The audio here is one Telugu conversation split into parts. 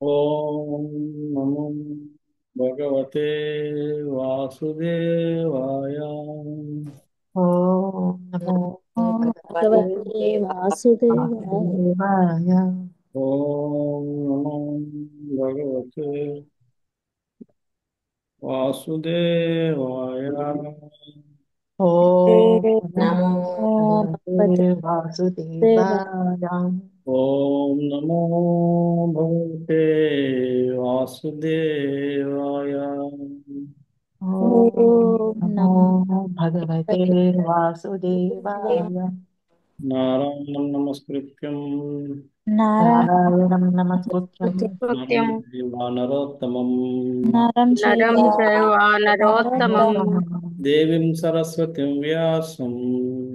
ఓం నమో భగవతే వాసుదేవాయ. ఓం నమో ఓం భగవతే భగవతే వాసుదేవాయ. వాసుదేవాయ. ఓం నమో భగవతే వాసుదేవాయ. ఓం ఓం నమో నమో భగవతే భగవతే దేవాయ. వాసుదేవాయ. ఓం నమో భగవతే వాసుదేవాయ. ఓం ఓం నమో నమో భగవతే భగవతే వాసుదేవాయ. దేవాయ. నారాయణం నమస్కృత్యం నారాయణం నమస్కృత్యం నరం నారాయణ చైవ నరోత్తమం నరం చైవ నరం చైవ నరోత్తమం నరోత్తమం దేవీం సరస్వతిం వ్యాసం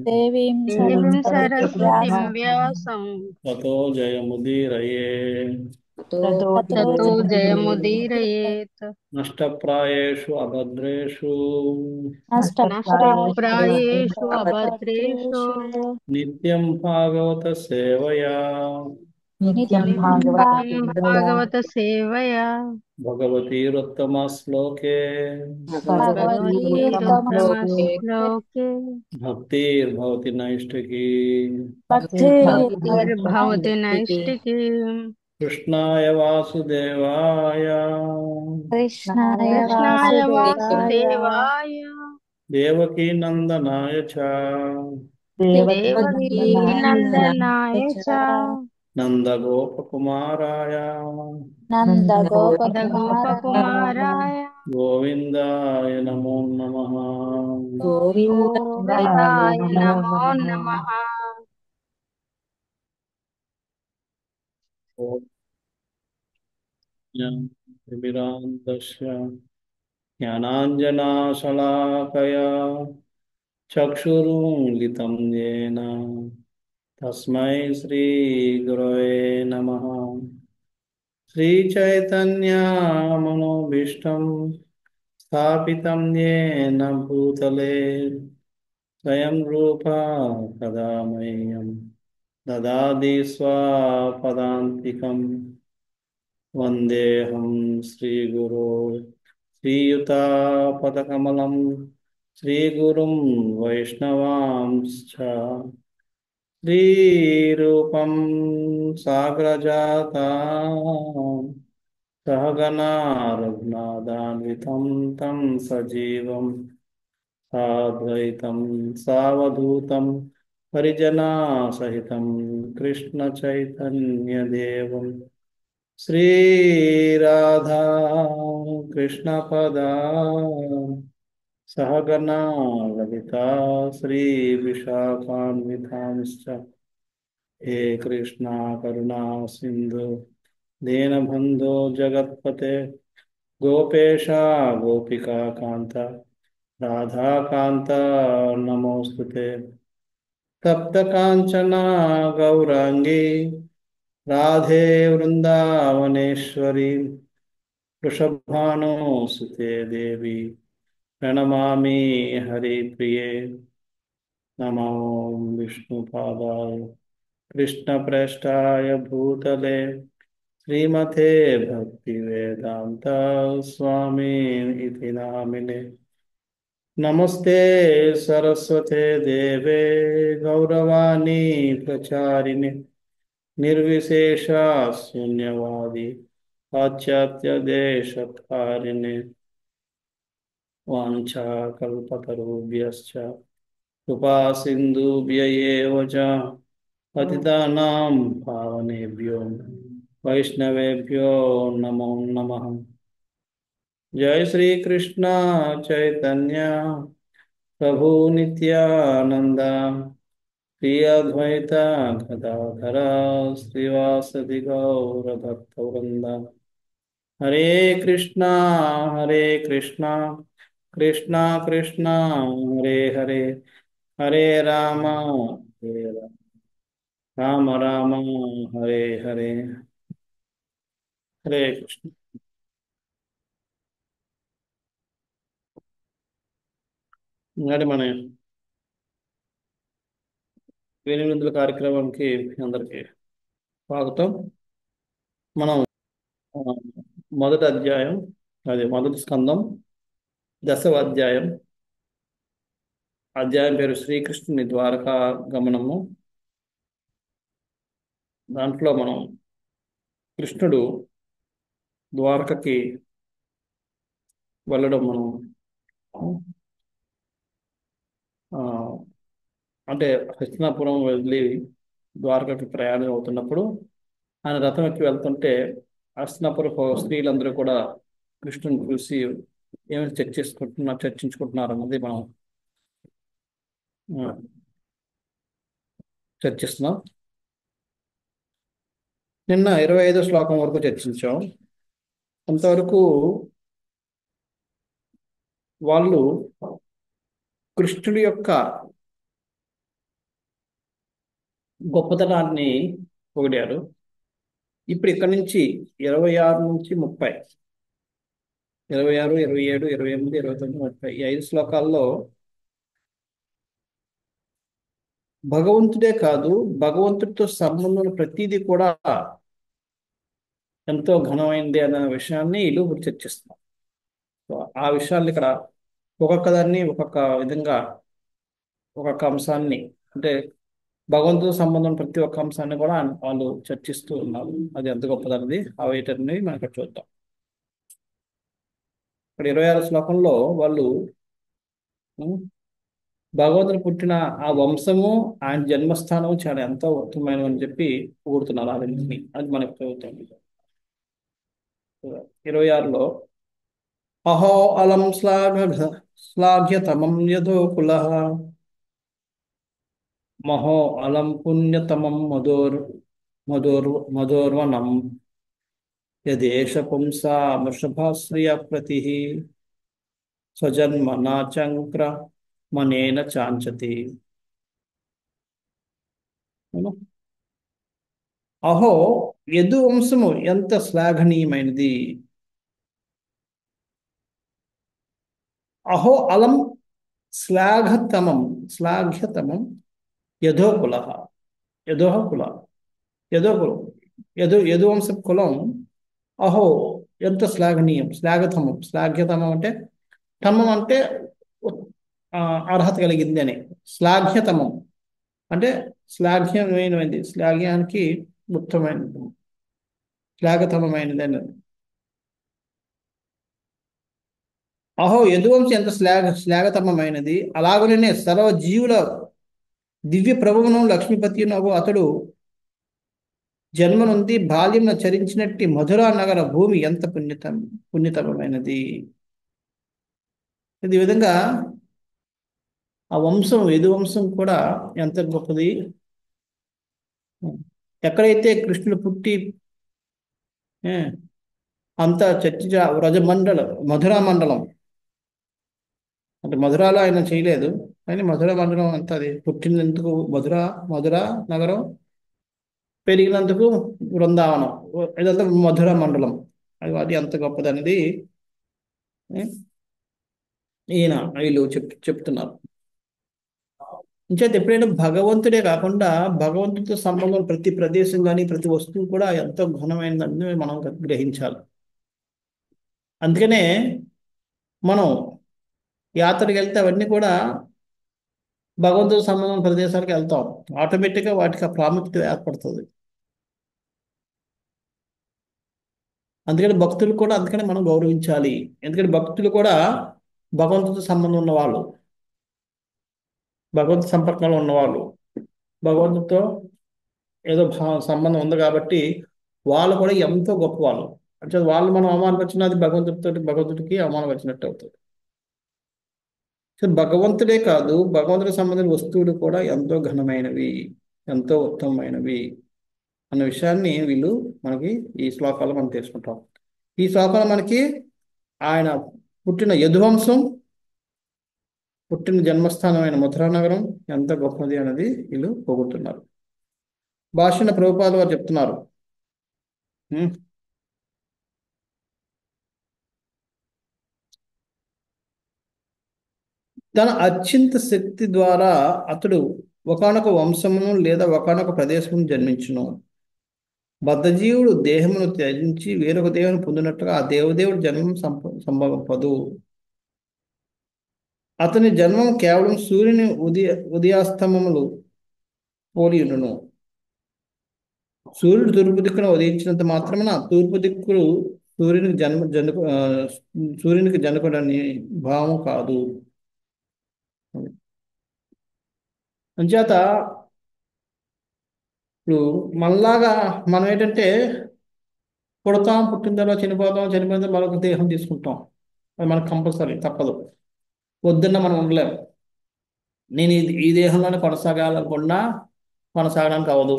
దేవీం దేవీం సరస్వతీం సరస్వతిం వ్యాసం వ్యాసం తతో జయముదీరయే. తతో తతో తతో జయముదీరయే. జయముదీరయేత్. నష్టప్రాయేషు అభద్రేషు నష్టప్రాయేషు నష్టప్రాయేషు అభద్రేషు అభద్రేషు నిత్యం భాగవత సేవయా నిత్యం నిత్యం భాగవత నిత్యం సేవయా. భాగవత సేవయా భగవతీరుత్తమ శ్లోకే భగవతీరుత్తమ భగవతీరుత్తమశ్లోకే శ్లోకే భక్తిర్భవతి నైష్టికీ. భక్తిర్భవతి భక్తిర్భవతి నైష్టికీ. కృష్ణాయ వాసుదేవాయ కృష్ణాయ కృష్ణాయ వాసుదేవాయ వాసుదేవాయ దేవకీ నందనాయ చ దేవకీ దేవకీ నందనాయ నందనాయ దేవకీనందనాయ చ చ నందగోపకుమారాయ నందగోపకుమారాయ నందగోపకుమారాయ గోవిందాయ నమో నమః. గోవిందాయ గోవిందాయ నమో నమో నమః. నమః. ఓం జ్ఞానతిమిరాంధస్య జ్ఞానాంజనాశలాకయా చక్షురున్మిలితం येन తస్మై శ్రీగురవే నమః. శ్రీచైతన్యమనోభీష్టం స్థాపితం येन భూతలే స్వయం రూపా కదా మह्यं దదాతి స్వపదాంతికం. వందేహం శ్రీగురో శ్రీయుతాపదకమలం శ్రీగురుం వైష్ణవాంశ్చ శ్రీరూపం సాగ్రజాతాం సహగణా రఘునాథాన్వితం తం సజీవం సాద్వైతం సావధూతం పరిజనా సహితం కృష్ణ చైతన్యదేవం శ్రీరాధా కృష్ణపదా సహగణా లలితా శ్రీ విశాఖాన్వితాంశ్చ హే కృష్ణ కరుణా సింధు దీనబంధో జగత్పతే గోపేశ గోపికా కాంత రాధాకాంత నమోస్తుతే. తప్త కాంచన గౌరాంగి రాధే వృందావనేశ్వరి వృషభానుసుతే దేవి ప్రణమామి హరిప్రియ. నమో విష్ణుపాదాయ కృష్ణప్రేష్టాయ భూతలే శ్రీమతే భక్తివేదాంత స్వామి ఇతి నామినే. నమస్తే సరస్వతే దేవే గౌరవాణి ప్రచారిణి నిర్విశేష శూన్యవాది పాశ్చాత్య దేశకారిణి. వాంఛాకల్పతరుభ్యశ్చ కృపా సింధుభ్య ఏవ చ పతితానాం పావనేభ్యో వైష్ణవేభ్యో నమో నమః. జై శ్రీ కృష్ణ చైతన్య ప్రభు నిత్యానంద శ్రీ అద్వైత గదాధర శ్రీవాసది గౌరభక్తవృంద. హరే కృష్ణ హరే కృష్ణ కృష్ణ కృష్ణ హరే హరే హరే రామ హరే రామ రామ రామ హరే హరే. హరే కృష్ణ. నాటి మన వేణుల కార్యక్రమానికి అందరికీ స్వాగతం. మనం ఆ, మొదటి అధ్యాయం, అదే మొదటి స్కందం, 10వ అధ్యాయం. అధ్యాయం పేరు శ్రీకృష్ణుని ద్వారకా గమనము. దాంట్లో మనం కృష్ణుడు ద్వారకకి వెళ్ళడం మనం ఆ, అంటే హస్తినాపురం వెళ్ళి ద్వారకకి ప్రయాణం అవుతున్నప్పుడు ఆయన రథం ఎక్కి వెళ్తుంటే హస్తినాపురం స్త్రీలందరూ కూడా కృష్ణుని చూసి ఏమైనా చర్చించుకుంటున్నారు అన్నది మనం ఆ, చర్చిస్తున్నాం. నిన్న 25వ శ్లోకం వరకు చర్చించాం. అంతవరకు వాళ్ళు కృష్ణుడి యొక్క గొప్పతనాన్ని పొగిడారు. ఇప్పుడు ఇక్కడ నుంచి 26 నుంచి 30, 26, 27, 28, 29, 30 ఈ 5 శ్లోకాల్లో భగవంతుడే కాదు, భగవంతుడితో సంబంధం ఉన్న ప్రతిదీ కూడా ఎంతో ఘనమైంది అనే విషయాన్ని వీళ్ళు చర్చిస్తున్నారు. సో ఆ విషయాన్ని ఇక్కడ ఒక్కొక్క దాన్ని ఒక్కొక్క విధంగా, ఒక్కొక్క అంశాన్ని, అంటే భగవంతుడితో సంబంధం ఉన్న ప్రతి ఒక్క అంశాన్ని కూడా వాళ్ళు చర్చిస్తూ ఉన్నారు. అది ఎంత గొప్పదన్నది ఆ వీటన్ని మనం ఇక్కడ చూద్దాం. ఇక్కడ 26 శ్లోకంలో వాళ్ళు ఉం, భగవంతుడు పుట్టిన ఆ వంశము, ఆయన జన్మస్థానం చాలా ఎంతో ఉత్తమమైనవి అని చెప్పి పొగుడుతున్నారు ఆ రెండింటిని. అది మనకు చదువుతాం. 26లో అహో అలం శ్లాఘ్యతమం యదో కులః మహో అలం పుణ్యతమం మధోర్వనం యదేష పుంసా వృషభాశ్రియ ప్రతి స్వజన్మ నాచంక్ర మనేన చాంచతి. అవునా? అహో యదు వంశము ఎంత శ్లాఘనీయమైనది. అహో అలం శ్లాఘ్యతమం యథో కుల, యథోహ కుల, యథో కులం, యదువంశ కులం. అహో ఎంత శ్లాఘనీయం, శ్లాఘ్యతమం అంటే తమం అంటే ఆ, అర్హత కలిగింది అని. శ్లాఘ్యతమం అంటే శ్లాఘ్యమైనది, శ్లాఘ్యానికి ఉత్తమమైనది, శ్లాఘతమైనది అని. అహో యదువంశం ఎంత శ్లాఘతమైనది. అలాగనే సర్వ జీవుల దివ్య ప్రభువును లక్ష్మీపతి అతడు జన్మ నుండి బాల్యం చరించినట్టి మధురా నగర భూమి ఎంత పుణ్యతమైనది. ఈ విధంగా ఆ వంశం, యదువంశం కూడా ఎంత గొప్పది. ఎక్కడైతే కృష్ణుడు పుట్టి ఏ, అంతా చర్చించ మధురా మండలం, అంటే మధురాలో ఆయన చేయలేదు కానీ మధుర మండలం అంతా, అది పుట్టినందుకు మధుర నగరం, పెరిగినందుకు బృందావనం, ఇదంతా మధుర మండలం. అది అంత గొప్పది అనేది వీళ్ళు చెప్తున్నారు. ఇంచేత ఎప్పుడైనా భగవంతుడే కాకుండా భగవంతుడితో సంబంధం ప్రతి ప్రదేశం కానీ ప్రతి వస్తువు కూడా ఎంతో ఘనమైనదని మనం గ్రహించాలి. అందుకనే మనం యాత్రకి వెళ్తే అవన్నీ కూడా భగవంతుడితో సంబంధం ప్రదేశాలకు వెళ్తాం, ఆటోమేటిక్గా వాటికి ఆ ప్రాముఖ్యత ఏర్పడుతుంది. అందుకని భక్తులు కూడా అందుకని మనం గౌరవించాలి. ఎందుకంటే భక్తులు కూడా భగవంతుడితో సంబంధం ఉన్నవాళ్ళు, భగవంతు సంపర్కంలో ఉన్నవాళ్ళు, భగవంతుడితో ఏదో సంబంధం ఉంది కాబట్టి వాళ్ళు కూడా ఎంతో గొప్పవాళ్ళు. అంటే వాళ్ళు మనం అవమానపరిచినా అది భగవంతుడికి అవమానపరిచినట్టు అవుతుంది. సో భగవంతుడే కాదు, భగవంతుడికి సంబంధించిన వస్తువులు కూడా ఎంతో ఘనమైనవి, ఎంతో ఉత్తమమైనవి అన్న విషయాన్ని వీళ్ళు మనకి ఈ శ్లోకాలు మనం తెలుసుకుంటాం. ఈ శ్లోకాలు మనకి ఆయన పుట్టిన యదువంశం, పుట్టిన జన్మస్థానమైన మథురా నగరం ఎంత గొప్పది అనేది వీళ్ళు పొగుడుతున్నారు. భాషణ ప్రభుపాద వారు చెప్తున్నారు. తన అత్యంత శక్తి ద్వారా అతడు ఒకానొక వంశమును లేదా ఒకానొక ప్రదేశమును జన్మించును. బద్ధజీవుడు దేహమును త్యజించి వేరొక దేవుని పొందినట్టుగా ఆ దేవదేవుడు జన్మం సంభవపదు. అతని జన్మం కేవలం సూర్యుని ఉదయాస్తమములు పోలియుండును. సూర్యుడు తూర్పు దిక్కున ఉదయించినంత మాత్రమున తూర్పు దిక్కులు సూర్యునికి జనకుడని భావం కాదు. అంచేత ఇప్పుడు మనలాగా మనం ఏంటంటే పుడతాం, పుట్టిన తర్వాత చనిపోతాం, చనిపోయిన తర్వాత మరొక దేహం తీసుకుంటాం. అది మనకు కంపల్సరీ, తప్పదు. వద్దన్న మనం ఉండలేము. నేను ఈ దేహంలోనే కొనసాగాలనుకున్నా కొనసాగడానికి అవ్వదు.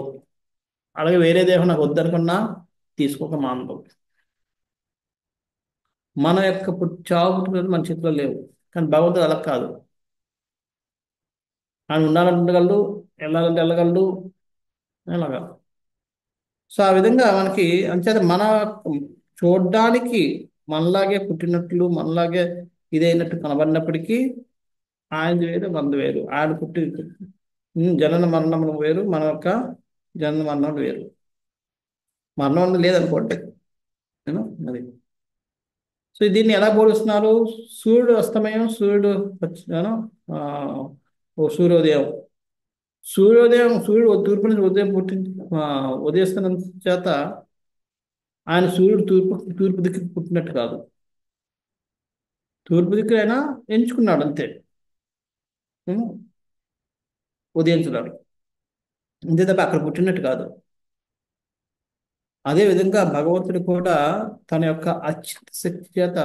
అలాగే వేరే దేహం నాకు వద్దనుకున్నా తీసుకోక మానదు. మన యొక్క చావు పుట్టుకలు మన చేతిలో లేవు. కానీ భగవంతుడు అలా కాదు. ఆయన ఉండాలంటే ఉండగలడు, వెళ్ళాలంటే వెళ్ళగలడు, అలాగా. సో ఆ విధంగా మనకి అంచేత మన చూడడానికి మనలాగే పుట్టినట్లు మనలాగే ఇదైనట్టు కనబడినప్పటికీ ఆయనది వేరు, మనది వేరు. ఆయన జనన మరణములు వేరు, మన యొక్క జనన మరణాలు వేరు. మరణం అనేది లేదనుకోండి నేను అది. సో దీన్ని ఎలా పోలుస్తున్నారు? సూర్యుడు అస్తమయం, సూర్యుడు సూర్యోదయం. సూర్యుడు తూర్పు నుంచి ఉదయిస్తున్న చేత ఆయన సూర్యుడు తూర్పు దిక్కు పుట్టినట్టు కాదు. తూర్పు దిక్కు అయినా ఎంచుకున్నాడు అంతే ఉదయించడానికి, అంతే తప్ప అక్కడ పుట్టినట్టు కాదు. అదే విధంగా భగవంతుడు కూడా తన యొక్క అచ్యుత శక్తి చేత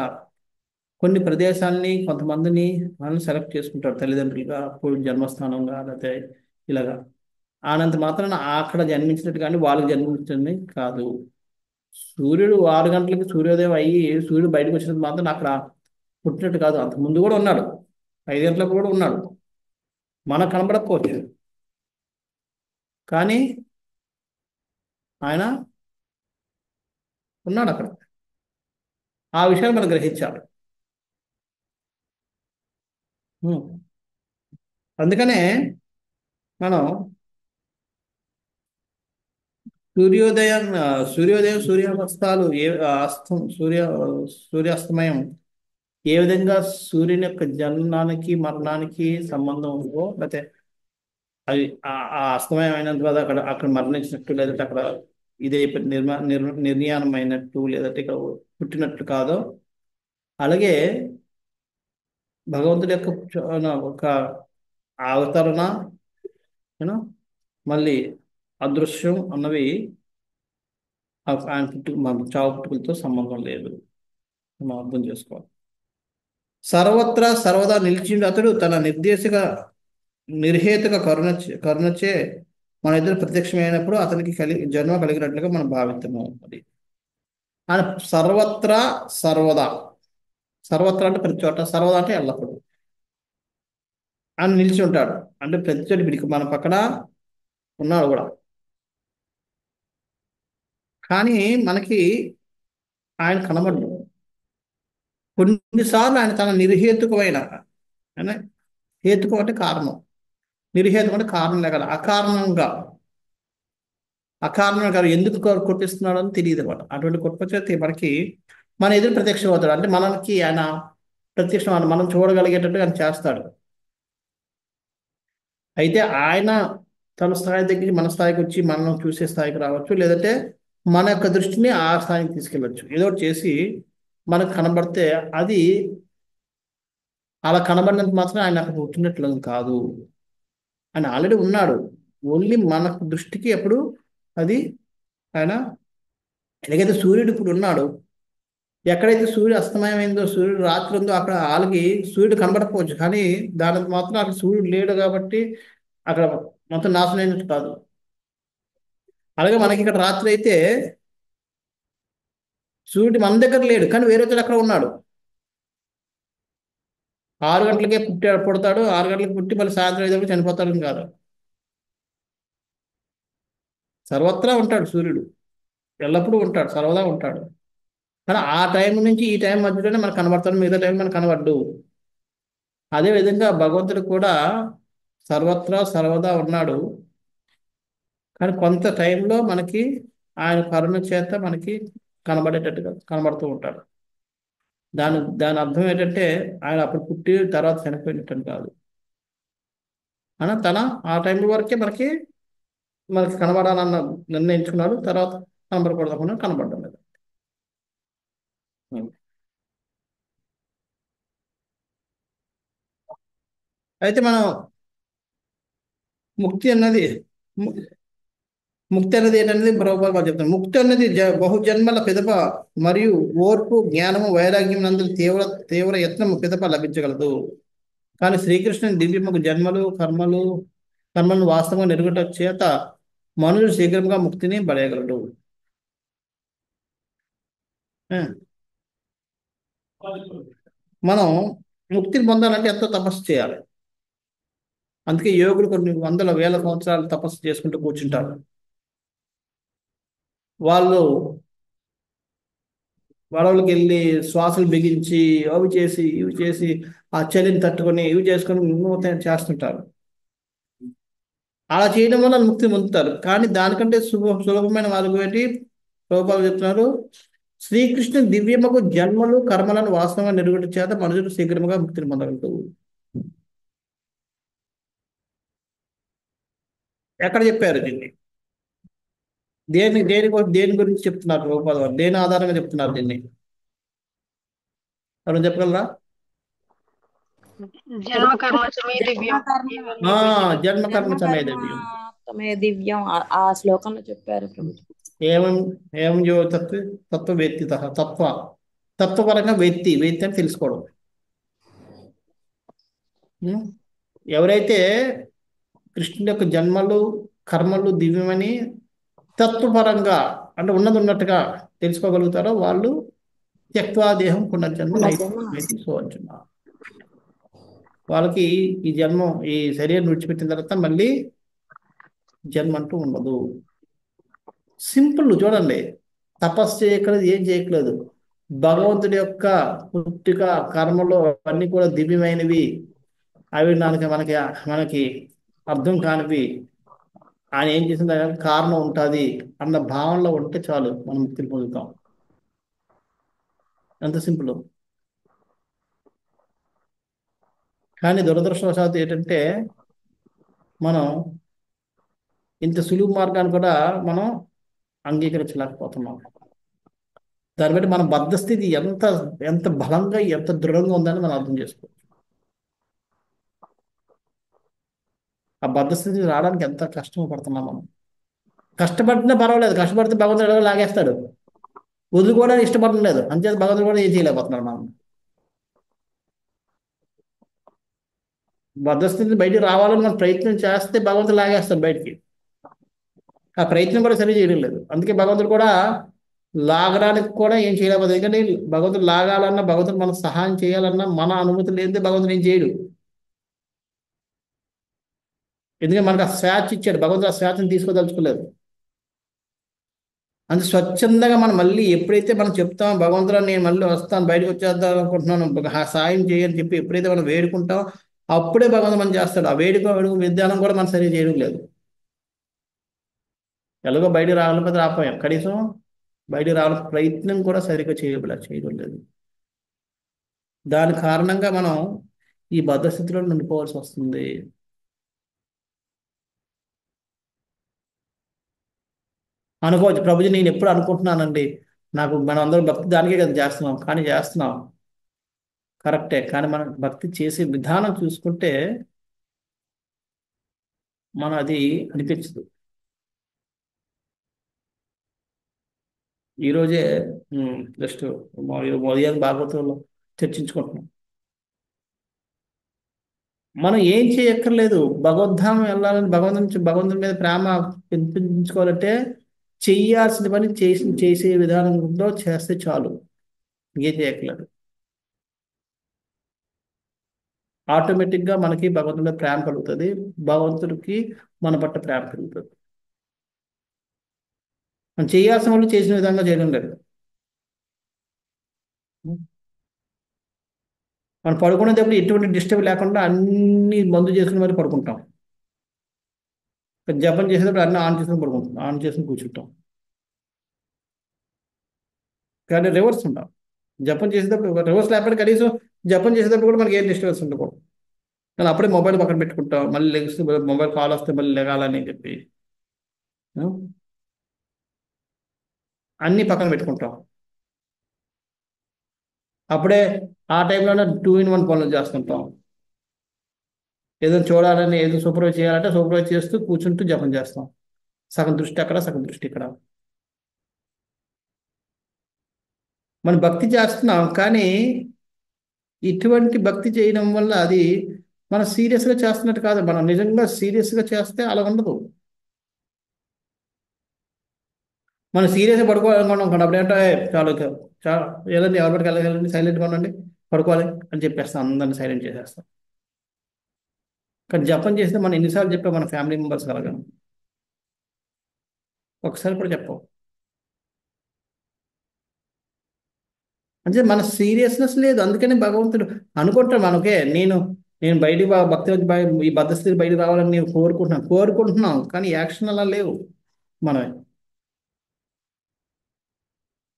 కొన్ని ప్రదేశాలని కొంతమందిని వాళ్ళని సెలెక్ట్ చేసుకుంటాడు, తల్లిదండ్రులుగా, జన్మస్థానంగా, లేకపోతే ఇలాగా. ఆనంత మాత్రాన అక్కడ జన్మించినట్టు కానీ వాళ్ళకి జన్మించింది కాదు. సూర్యుడు 6 గంటలకి సూర్యోదయం అయ్యి సూర్యుడు బయటకు వచ్చినంత మాత్రం అక్కడ పుట్టినట్టు కాదు. అంత ముందు కూడా ఉన్నాడు, 5 గంటలకు కూడా ఉన్నాడు. మనకు కనబడకపోవచ్చు, కానీ ఆయన ఉన్నాడు అక్కడ. ఆ విషయాన్ని మనం గ్రహించాలి. అందుకనే మనం సూర్యోదయం సూర్యాస్తమాలు సూర్యాస్తమయం ఏ విధంగా సూర్యుని యొక్క జననానికి మరణానికి సంబంధం ఉందో, లేకపోతే అది ఆ అస్తమయం అయినంత వల్ల అక్కడ మరణించినట్టు, లేదంటే అక్కడ ఇదే నిర్యాణమైనట్టు, లేదంటే ఇక్కడ పుట్టినట్టు కాదో, అలాగే భగవంతుడి యొక్క ఒక అవతరణ మళ్ళీ అదృశ్యం అన్నవి ఆయన చావు పుట్టుకలతో సంబంధం లేదు. మనం అర్థం చేసుకోవాలి. సర్వత్రా సర్వదా నిలిచిండు అతడు తన నిర్హేతుక కరుణచే మన ఇద్దరు ప్రత్యక్షమైనప్పుడు అతనికి జన్మ కలిగినట్లుగా మనం భావిస్తాము. అది ఆయన సర్వత్రా సర్వత్రా అంటే ప్రతి చోట, సర్వదా అంటే ఎల్లప్పుడు ఆయన నిలిచి ఉంటాడు. అంటే ప్రతి చోట వీడికి మన పక్కన ఉన్నాడు కూడా. కానీ మనకి ఆయన కనబడ్డు. కొన్నిసార్లు ఆయన తన నిర్హేతుకమైన, హేతుకం అంటే కారణం, నిర్హేతుకం అంటే కారణం లేక అకారణంగా కాదు, ఎందుకు కొట్టిస్తున్నాడు అని తెలియదు అనమాట. అటువంటి కొట్టుకొచ్చే మనకి మన ఎదురు ప్రత్యక్షం అవుతాడు. అంటే మనకి ఆయన ప్రత్యక్షం మనం చూడగలిగేటట్టు ఆయన చేస్తాడు. అయితే ఆయన తన స్థాయి దగ్గర మన స్థాయికి వచ్చి మనం చూసే స్థాయికి రావచ్చు, లేదంటే మన యొక్క దృష్టిని ఆ స్థాయికి తీసుకెళ్ళచ్చు. ఏదో ఒకటి చేసి మనకు కనబడితే అది అలా కనబడినంత మాత్రం ఆయన అక్కడ పుట్టినట్లు కాదు. ఆయన ఆల్రెడీ ఉన్నాడు. ఓన్లీ మన దృష్టికి ఎప్పుడు అది ఆయన ఎలాగైతే సూర్యుడు ఇప్పుడు ఉన్నాడు, ఎక్కడైతే సూర్యుడు అస్తమయమైందో, సూర్యుడు రాత్రి ఉందో అక్కడ వాళ్ళకి సూర్యుడు కనబడకపోవచ్చు, కానీ దాని మాత్రం అక్కడ సూర్యుడు లేడు కాబట్టి అక్కడ మొత్తం నాశనం అయినట్టు కాదు. అలాగే మనకి ఇక్కడ రాత్రి అయితే సూర్యుడు మన దగ్గర లేడు, కానీ వేరే చోట అక్కడ ఉన్నాడు. 6 గంటలకే పుడతాడు, 6 గంటలకు పుట్టి మళ్ళీ సాయంత్రం 5 గంటలకు చనిపోతాడు కాదు. సర్వత్రా ఉంటాడు సూర్యుడు, ఎల్లప్పుడూ ఉంటాడు, సర్వదా ఉంటాడు. కానీ ఆ టైం నుంచి ఈ టైం మధ్యలోనే మనకు కనబడతాడు, మిగతా టైం మనకు కనబడ్డు. అదేవిధంగా భగవంతుడు కూడా సర్వత్రా సర్వదా ఉన్నాడు, కానీ కొంత టైంలో మనకి ఆయన కరుణ చేత మనకి కనబడేటట్టుగా కనబడుతూ ఉంటాడు. దాని అర్థం ఏంటంటే ఆయన అప్పుడు పుట్టి తర్వాత చనిపోయినట్టు కాదు. తన ఆ టైం వరకే మనకి మనకి కనబడాలన్న నిర్ణయించుకున్నాడు. తర్వాత కనబడకూడదు కనబడడం లేదు. అయితే మనం ముక్తి అన్నది ము- ముక్తి అనేది ఏంటనేది ప్రభుపాద వారు చెప్తారు. ముక్తి అనేది బహుజన్మల పిదప మరియు ఓర్పు జ్ఞానము వైరాగ్యం నందు తీవ్ర తీవ్ర యత్నము పిదప లభించగలదు. కానీ శ్రీకృష్ణుని దివ్యముకు కర్మలను వాస్తవంగా నెరుగుట చేత మనుషుడు శీఘ్రంగా ముక్తిని పడేయగలడు. ఆ, మనం ముక్తిని పొందాలంటే ఎంతో తపస్సు చేయాలి. అందుకే యోగులు కొన్ని వందల వేల సంవత్సరాలు తపస్సు చేసుకుంటూ కూర్చుంటారు. వాళ్ళు వాళ్ళకి వెళ్ళి శ్వాసలు బిగించి ఇవి చేసి ఆ చలిని తట్టుకొని ఇవి చేసుకొని నూతన చేస్తుంటారు. అలా చేయడం వల్ల ముక్తి పొందుతారు. కానీ దానికంటే సులభమైన మార్గం ఏంటి? ప్రభుపాదులు చెప్తున్నారు, శ్రీకృష్ణ దివ్యముకు జన్మలు కర్మలను వాస్తవంగా నెరుగుట చేత మనుషులు శీఘ్రముగా ముక్తిని పొందగలరు. ఎక్కడ చెప్పారు దీన్ని? దేని గురించి చెప్తున్నారు ప్రభుపాద వారు? దేని ఆధారంగా చెప్తున్నారు దీన్ని? ఎవరు చెప్పగలరా? జన్మ కర్మ చమే దివ్యం. జన్మ కర్మ సమయ జన్మకర్మ దివ్యం. సమయ దివ్యం ఆ శ్లోకంలో చెప్పారు ప్రభు. ఏమం ఏమం యో తత్వవేత్తి తత్వపరంగా వేత్తి అని తెలుసుకోవడం. ఉం? ఎవరైతే కృష్ణుడి యొక్క జన్మలు కర్మలు దివ్యమని తత్వపరంగా అంటే ఉన్నట్టుగా తెలుసుకోగలుగుతారో వాళ్ళు త్యక్వా దేహం పునర్జన్మ నైతి సోర్జున. వాళ్ళకి ఈ శరీరం విడిచిపెట్టిన తర్వాత మళ్ళీ జన్మ అంటూ ఉండదు. సింపుల్. చూడండి, తపస్సు చేయట్లేదు, ఏం చేయట్లేదు. భగవంతుడి యొక్క పుట్టిక కర్మలు అన్నీ కూడా దివ్యమైనవి. అవి మనకి మనకి అర్థం కానివి. ఆయన ఏం చేసిన దానికి కారణం ఉంటుంది అన్న భావనలో ఉంటే చాలు మనం ముక్తిని పొందుతాం. ఎంత సింపుల్. కానీ దురదృష్టవశాత్తు ఏంటంటే మనం ఇంత సులువు మార్గాన్ని కూడా మనం అంగీకరించలేకపోతున్నాం. దాన్ని బట్టి మన బద్ధస్థితి ఎంత ఎంత బలంగా ఎంత దృఢంగా ఉందని మనం అర్థం చేసుకోవచ్చు. ఆ బద్ధస్థితి రావడానికి ఎంత కష్టం పడుతున్నాం మనం. కష్టపడినా పర్వాలేదు, కష్టపడితే భగవంతుడు ఎలాగో లాగేస్తాడు. వదులుకోవడానికి ఇష్టపడడం లేదు, అంతే భగవంతుడు కూడా ఏం చేయలేకపోతున్నాడు. మనం బద్ధస్థితిని బయటికి రావాలని మనం ప్రయత్నం చేస్తే భగవంతుడు లాగేస్తాడు బయటికి. ఆ ప్రయత్నం కూడా సరి చేయడం లేదు. అందుకే భగవంతుడు కూడా లాగడానికి కూడా ఏం చేయలేకపోతే. ఎందుకంటే భగవంతుడు లాగాలన్నా భగవంతుడు మనకు సహాయం చేయాలన్నా మన అనుమతి లేనిదే భగవంతుడు ఏం చేయడు. ఎందుకంటే మనకు ఆ స్వేచ్ఛ ఇచ్చాడు. భగవంతుడు ఆ స్వేచ్ఛను తీసుకోదలుచుకోలేదు. అంత స్వచ్ఛందంగా మనం మళ్ళీ ఎప్పుడైతే మనం చెప్తాం భగవంతుడు నేను మళ్ళీ వస్తాను, బయటకు వచ్చేద్దాం అనుకుంటున్నాను, సాయం చేయని చెప్పి ఎప్పుడైతే మనం వేడుకుంటాం అప్పుడే భగవంతుడు మనం చేస్తాడు. ఆ వేడుక విధానం కూడా మనం సరిగ్గా చేయడం లేదు. ఎలాగో బయట రావాలని రాపోయాం, కనీసం బయట రావాలని ప్రయత్నం కూడా సరిగ్గా చేయడం లేదు. దాని కారణంగా మనం ఈ బద్ధస్థితిలో ఉండిపోవాల్సి వస్తుంది. అనుకోవచ్చు, ప్రభుజీ నేను ఎప్పుడు అనుకుంటున్నానండి, నాకు మనం అందరం భక్తి దానికే కదా చేస్తున్నాం. కానీ చేస్తున్నాం కరెక్టే, కానీ మనం భక్తి చేసే విధానం చూసుకుంటే మనం అది అనిపించదు. ఈరోజే జస్ట్ ఉదయం భాగవతంలో చర్చించుకుంటున్నాం. మనం ఏం చేయక్కర్లేదు. భగవద్ధామం వెళ్ళాలని భగవంతుని మీద ప్రేమ పెంచుకోవాలంటే చెయ్యాల్సిన పని చేసే విధానంలో చేస్తే చాలు, ఇంకేం చేయక్కర్లేదు. ఆటోమేటిక్గా మనకి భగవంతుడి మీద ప్రేమ కలుగుతుంది, భగవంతుడికి మన పట్ల ప్రేమ కలుగుతుంది. మనం చేయాల్సిన వాళ్ళు చేసిన విధంగా చేయడం లేదు. మనం పడుకునేటప్పుడు ఎటువంటి డిస్టర్బ్ లేకుండా అన్ని బంద్ చేసుకుని మరి పడుకుంటాం. జపం చేసేటప్పుడు అన్ని ఆన్ చేసుకుని పడుకుంటాం, ఆన్ చేసుకుని కూర్చుంటాం. కానీ రివర్స్ ఉండాలి. జపం చేసేటప్పుడు రివర్స్ లేకపోతే కనీసం జపం చేసేటప్పుడు కూడా మనకి ఏం డిస్టర్బెన్స్ ఉండకూడదు. కానీ అప్పుడే మొబైల్ పక్కన పెట్టుకుంటాం, మళ్ళీ లెగిస్తే మొబైల్ కాల్ వస్తే మళ్ళీ లెగాలని చెప్పి ఆ, అన్నీ పక్కన పెట్టుకుంటాం. అప్పుడే ఆ టైంలోనే 2 in 1 పనులు చేస్తుంటాం. ఏదో చూడాలని, ఏదో సూపర్వైజ్ చేయాలంటే సూపర్వైజ్ చేస్తూ కూర్చుంటూ జపం చేస్తాం. సగం దృష్టి అక్కడ, సగం దృష్టి ఇక్కడ. మనం భక్తి చేస్తున్నాం, కానీ ఇటువంటి భక్తి చేయడం వల్ల అది మనం సీరియస్గా చేస్తున్నట్టు కాదు. మనం నిజంగా సీరియస్గా చేస్తే అలా ఉండదు. మనం సీరియస్గా పడుకోవాలనుకున్నాం కానీ అప్పుడు ఏంటో చాలు చాలా వెళ్ళండి, ఎవరికి వెళ్ళండి, సైలెంట్గా ఉండండి, పడుకోవాలి అని చెప్పేస్తాం, అందరిని సైలెంట్ చేసేస్తాం. కానీ జపం చేస్తే మనం ఎన్నిసార్లు చెప్పాం మన ఫ్యామిలీ మెంబర్స్ కలగను, ఒకసారి కూడా చెప్పాం. అంటే మన సీరియస్నెస్ లేదు. అందుకని భగవంతుడు అనుకుంటాం మనకే, నేను నేను బయటికి భక్తి ఈ బద్ధస్థితి బయటికి రావాలని నేను కోరుకుంటున్నాం, కానీ యాక్షన్ అలా లేవు. మనమే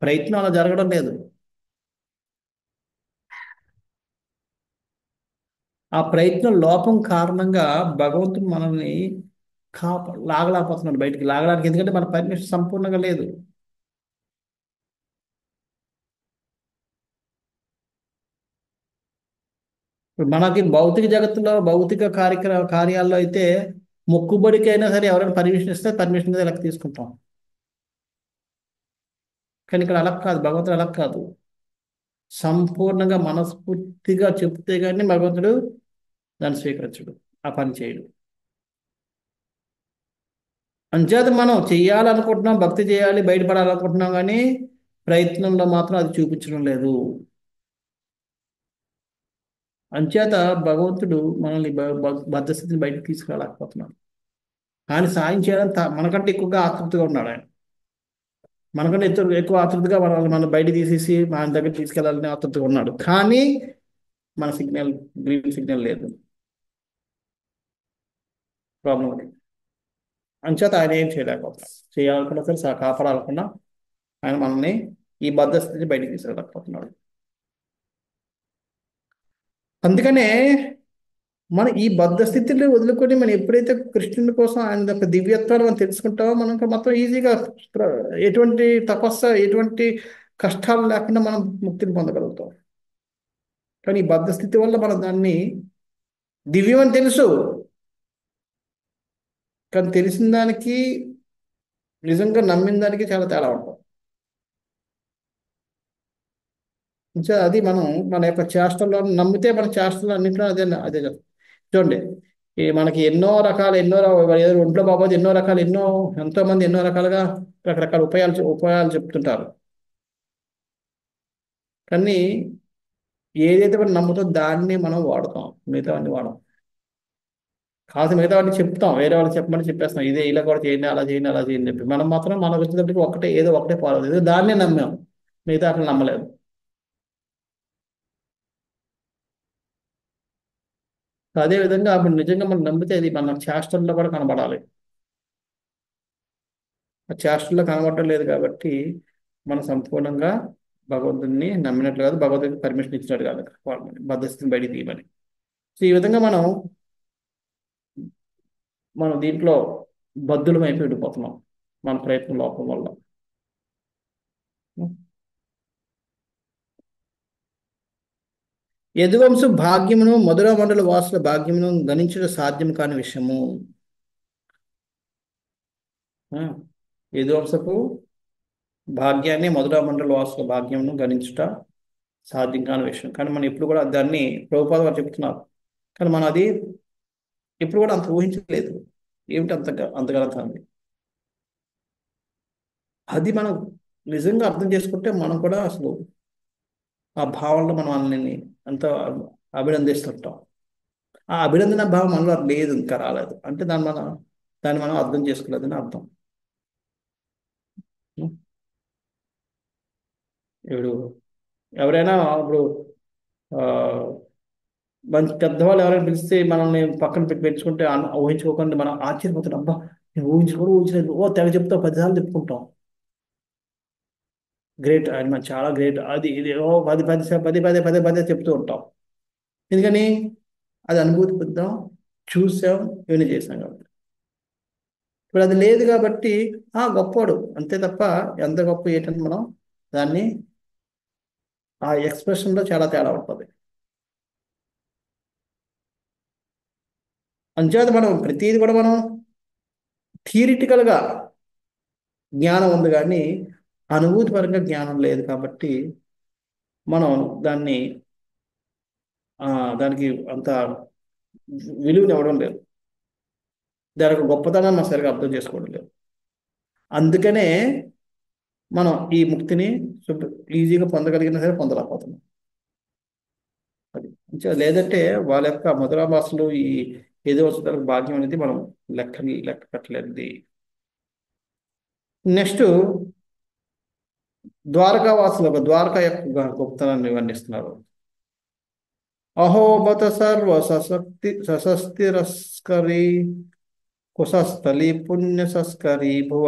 ప్రయత్నం అలా జరగడం లేదు. ఆ ప్రయత్నం లోపం కారణంగా భగవంతుడు మనల్ని లాగలేకపోతున్నాడు బయటికి లాగడానికి. ఎందుకంటే మన పర్మిషన్ సంపూర్ణంగా లేదు. ఇప్పుడు మనకి భౌతిక జగత్తులో భౌతిక కార్యాల్లో అయితే మొక్కుబడికైనా సరే ఎవరైనా పర్మిషన్ ఇస్తే పర్మిషన్ మీద లెక్క తీసుకుంటాం. కానీ ఇక్కడ అలా కాదు, భగవంతుడు అలా కాదు. సంపూర్ణంగా మనస్ఫూర్తిగా చెప్తే కానీ భగవంతుడు దాన్ని స్వీకరించడు, ఆ పని చేయడు. అంచేత మనం చెయ్యాలనుకుంటున్నాం, భక్తి చేయాలి, బయటపడాలనుకుంటున్నాం, కానీ ప్రయత్నంలో మాత్రం అది చూపించడం లేదు. అంచేత భగవంతుడు మనల్ని బద్ధస్థితిని బయటకు తీసుకురాలేకపోతున్నాడు. కానీ సాయం చేయాలని మనకంటే ఎక్కువగా ఆతృతగా ఉన్నాడు ఆయన. మనకంటే ఎక్కువ ఆతృతగా మన బయట తీసేసి మన దగ్గర తీసుకెళ్లాలని ఆతృతగా ఉన్నాడు. కానీ మన గ్రీన్ సిగ్నల్ లేదు. ప్రాబ్లం అది. అంచేత ఆయన ఏం చేయలేకపోతున్నాడు. చేయాలనుకున్నా సరే కాపాడాలనుకున్నా ఆయన మనల్ని ఈ బద్ధస్థితిని బయటకు తీసుకురాలేకపోతున్నాడు. అందుకనే మనం ఈ బద్ధస్థితిని వదులుకొని మనం ఎప్పుడైతే కృష్ణుని కోసం ఆయన యొక్క దివ్యత్వాన్ని మనం తెలుసుకుంటామో మనం మొత్తం ఈజీగా ఎటువంటి తపస్సు, ఎటువంటి కష్టాలు లేకుండా మనం ముక్తిని పొందగలుగుతాం. కానీ ఈ బద్ధస్థితి వల్ల మనం దాన్ని దివ్యం అని తెలుసు, కానీ తెలిసిన దానికి నిజంగా నమ్మిన దానికి చాలా తేడా ఉంటాం. అది మనం మన యొక్క చేష్టల్లో నమ్మితే మన చేష్టలు అన్నింటిలో అదే చూడండి. మనకి ఎన్నో ఒంట్లో బాబోదు ఎంతో మంది ఎన్నో రకాలుగా రకరకాల ఉపాయాలు చెప్తుంటారు. కానీ ఏదైతే మనం నమ్ముతామో దాన్ని మనం వాడతాం, మిగతావన్నీ వాడతాం. కాదు మిగతావన్నీ చెప్తాం, వేరే వాళ్ళు చెప్పమని చెప్పేస్తాం, ఇదే ఇలా కూడా చేయండి, అలా చేయండి, అలా చేయండి చెప్పి. మనం మాత్రం మనకు వచ్చేటప్పటికి ఏదో ఒకటే ఫాలో అవుతుంది, దాన్నే నమ్మాం, మిగతా అట్లా నమ్మలేదు. అదే విధంగా అప్పుడు నిజంగా మనం నమ్మితే అది మన చేష్టల్లో కూడా కనబడాలి. ఆ చేష్టల్లో కనబడటం లేదు కాబట్టి మనం సంపూర్ణంగా భగవంతుడిని నమ్మినట్లు కాదు, భగవంతుడికి పర్మిషన్ ఇచ్చినట్టు కాదు బద్ధస్థితిని బయటికి తీయమని. సో ఈ విధంగా మనం దీంట్లో బద్ధులం అయిపోయి వెళ్ళిపోతున్నాం మన ప్రయత్నం లోపం వల్ల. యదువంశు భాగ్యమును మధుర మండల వాసుల భాగ్యమును గణించడం సాధ్యం కాని విషయము. యదువంశపు భాగ్యాన్ని మధుర మండల వాసుల భాగ్యమును గణించుట సాధ్యం కాని విషయం. కానీ మనం ఎప్పుడు కూడా దాన్ని ప్రభుపాద వారు చెప్తున్నారు, కానీ మనం అది ఎప్పుడు కూడా అంత ఊహించలేదు. ఏమిటి అంతగలంత అది మనం నిజంగా అర్థం చేసుకుంటే మనం కూడా అసలు ఆ భావంలో మనం వాళ్ళని అంత అభినందిస్తుంటాం. ఆ అభినందన భావం మనలో లేదు, ఇంకా రాలేదు అంటే దాన్ని మనం అర్థం చేసుకోలేదని అర్థం. ఇప్పుడు ఎవరైనా ఇప్పుడు మంచి పెద్దవాళ్ళు ఎవరైనా పిలిస్తే మనల్ని పక్కన పెంచుకుంటే ఊహించుకోకుండా మనం ఆశ్చర్యపోతున్నాం, అబ్బా నేను ఊహించలేదు, తెగ చెప్తాం, 10 సార్లు చెప్పుకుంటాం. గ్రేట్, ఆయన చాలా గ్రేట్. అది ఇది ఓ పది పది పదే పదే పదే పదే చెప్తూ ఉంటాం. ఎందుకని? అది అనుభూతి పొందాం, చూసాం, ఇవన్నీ చేసాం కాబట్టి. ఇప్పుడు అది లేదు కాబట్టి గొప్పోడు అంతే తప్ప ఎంత గొప్ప ఏంటంటే మనం దాన్ని ఆ ఎక్స్ప్రెషన్లో చాలా తేడా ఉంటుంది. అంచేత మనం ప్రతిదీ కూడా మనం థియరిటికల్గా జ్ఞానం ఉంది కానీ అనుభూతి పరంగా జ్ఞానం లేదు కాబట్టి మనం దాన్ని దానికి అంత విలువని ఇవ్వడం లేదు. దానికి గొప్పతనాన్ని మనం సరిగా అర్థం చేసుకోవడం లేదు. అందుకనే మనం ఈ ముక్తిని ఈజీగా పొందగలిగినా సరే పొందలేకపోతున్నాం. అది లేదంటే వాళ్ళ యొక్క మధురాభాసలు ఈ ఏదో వస్తువులకు భాగ్యం అనేది మనం లెక్క పెట్టలేనిది. నెక్స్ట్ ద్వారకావాసులు ఒక ద్వారక యొక్క గొప్పతనాన్ని వర్ణిస్తున్నారు. అహోబత సర్వ సశస్తిరస్కరీ కుశస్థలి పుణ్య సంస్కరీ భువ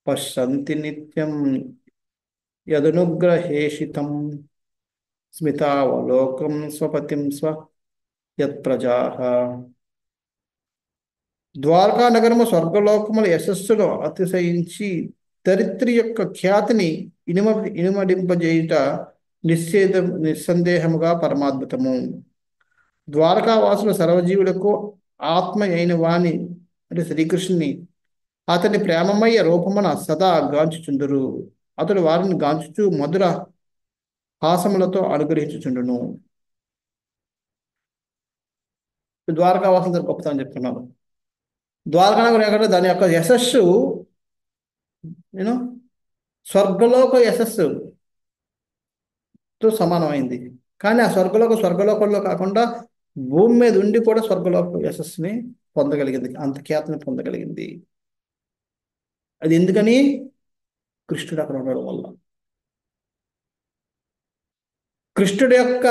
పశ్యంతి నిత్యం యదనుగ్రహేషితం స్మితావలోకం స్వపతిం యత్ప్రజాః. ద్వారకా నగరము స్వర్గలోకముల యశస్సును అతిశయించి దరిద్రి యొక్క ఖ్యాతిని ఇనుమడింపజేయుట నిస్సందేహముగా పరమాద్భుతము. ద్వారకావాసుల సర్వజీవులకు ఆత్మ అయిన వాణి అంటే శ్రీకృష్ణుని అతని ప్రేమమయ్య రూపమున సదా గాంచుచుందురు. అతడు వారిని గాంచుచు మధుర హాసములతో అనుగ్రహించుచుండును. ద్వారకావాసుల గొప్పతనం చెప్తున్నాను. ద్వారకా నగరం ఎక్కడ దాని యొక్క యశస్సు స్వర్గలోక యశస్సుతో సమానమైంది. కానీ ఆ స్వర్గలోకంలో కాకుండా భూమి మీద ఉండి కూడా స్వర్గలోక యశస్సుని పొందగలిగింది, అంత ఖ్యాతిని పొందగలిగింది. అది ఎందుకని? కృష్ణుడు అక్కడ ఉండడం వల్ల. కృష్ణుడి యొక్క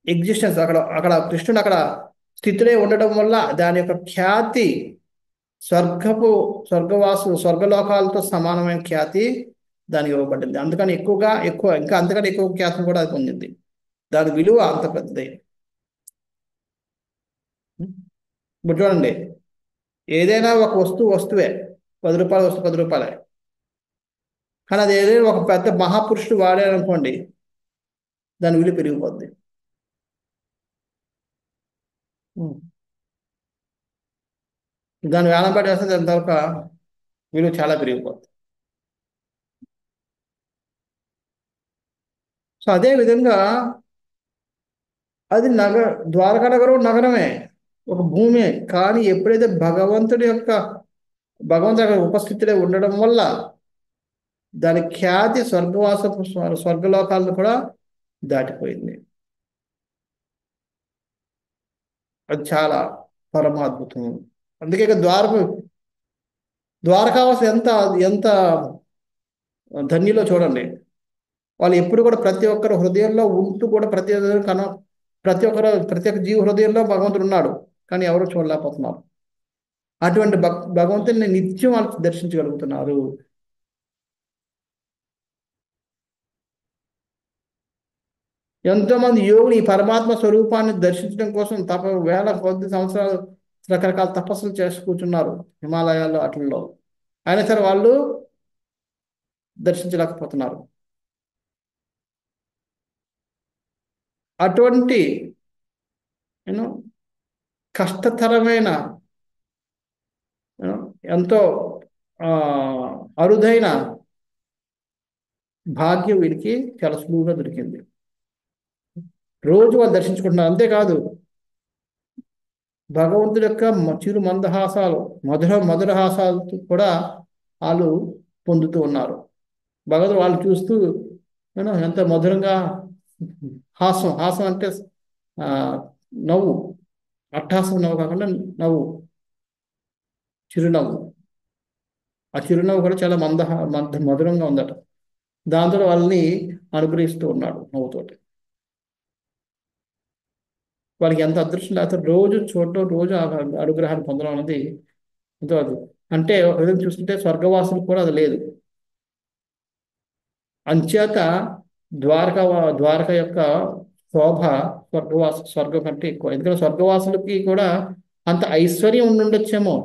ఎగ్జిస్టెన్స్ అక్కడ కృష్ణుడు అక్కడ స్థితిలో ఉండడం వల్ల దాని యొక్క ఖ్యాతి స్వర్గలోకాలతో సమానమైన ఖ్యాతి దానికి ఇవ్వబడింది. అందుకని ఇంకా అంతకంటే ఎక్కువ ఖ్యాతిని కూడా అది పొందింది. దాని విలువ అంత పెద్దది. ఇప్పుడు చూడండి, ఏదైనా ఒక వస్తువే 10 రూపాయల వస్తువు 10 రూపాయలే. కానీ అది ఏదైనా ఒక పెద్ద మహాపురుషుడు వాడారనుకోండి, దాని విలువ పెరిగిపోద్ది. దాని వేలం పట్టేస్తే దాని తర్వాత విలువ చాలా పెరిగిపోద్ది. సో అదే విధంగా అది ద్వారకా నగరం నగరమే, ఒక భూమి. కానీ ఎప్పుడైతే భగవంతుడి ఉపస్థితిలో ఉండడం వల్ల దాని ఖ్యాతి స్వర్గలోకాలను కూడా దాటిపోయింది. అది చాలా పరమాద్భుతం. అందుకే ద్వారకావాసులు ఎంత ఎంత ధన్యులో చూడండి. వాళ్ళు ఎప్పుడు కూడా ప్రతి ఒక్కరు హృదయంలో ఉంటూ కూడా ప్రతి ఒక్క జీవి హృదయంలో భగవంతుడు ఉన్నాడు, కానీ ఎవరు చూడలేకపోతున్నారు. అటువంటి భగవంతుని నిత్యం వాళ్ళు దర్శించగలుగుతున్నారు. ఎంతో మంది యోగులు ఈ పరమాత్మ స్వరూపాన్ని దర్శించడం కోసం వేల కొద్ది సంవత్సరాలు రకరకాల తపస్సులు చేసి కూర్చున్నారు హిమాలయాల్లో అట్లలో. అయినా సరే వాళ్ళు దర్శించలేకపోతున్నారు. అటువంటి కష్టతరమైన ఎంతో అరుదైన భాగ్యం వీరికి చాలా సులువుగా దొరికింది. రోజు వాళ్ళు దర్శించుకుంటున్నారు. అంతేకాదు, భగవంతుడి యొక్క చిరు మందహాసాలు మధురహాసాలు కూడా వాళ్ళు పొందుతూ ఉన్నారు. భగవంతుడు వాళ్ళు చూస్తూ ఎంత మధురంగా హాసం అంటే నవ్వు, అట్టహాసం నవ్వు కాకుండా నవ్వు, చిరునవ్వు. ఆ చిరునవ్వు కూడా చాలా మధురంగా ఉందట. దాంతో వాళ్ళని అనుగ్రహిస్తూ ఉన్నాడు నవ్వుతోటి. వాళ్ళకి ఎంత అదృష్టం లేకపోతే రోజు చూడటం, రోజు అనుగ్రహాన్ని పొందడం అనేది ఎంతో అది. అంటే ఒక విధంగా చూస్తుంటే స్వర్గవాసులు కూడా అది లేదు. అంచేత ద్వారక యొక్క శోభ స్వర్గం కంటే ఎక్కువ. ఎందుకంటే స్వర్గవాసులకి కూడా అంత ఐశ్వర్యం ఉండుండొచ్చేమో,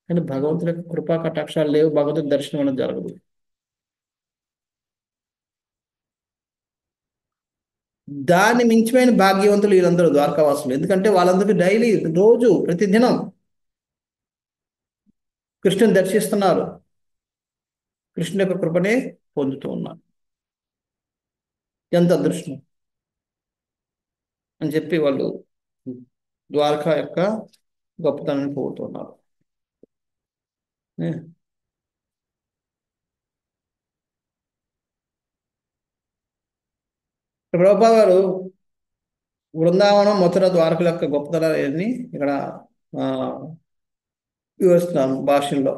కానీ భగవంతుడి యొక్క కృపా కటాక్షాలు లేవు, భగవంతుడి దర్శనం అనేది జరగదు. దాన్ని మించిపోయిన భాగ్యవంతులు వీళ్ళందరూ ద్వారకావాసులు. ఎందుకంటే వాళ్ళందరికీ డైలీ, రోజు, ప్రతిదినం కృష్ణుని దర్శిస్తున్నారు, కృష్ణుని యొక్క కృపనే పొందుతూ ఉన్నారు. ఎంత అదృష్టం అని చెప్పి వాళ్ళు ద్వారకా యొక్క గొప్పతనాన్ని పోగొట్టుతున్నారు. ప్రభుపాద గారు బృందావనం, మథుర, ద్వారకల యొక్క గొప్పతనాన్ని ఇక్కడ వివరిస్తున్నాను భాష్యంలో.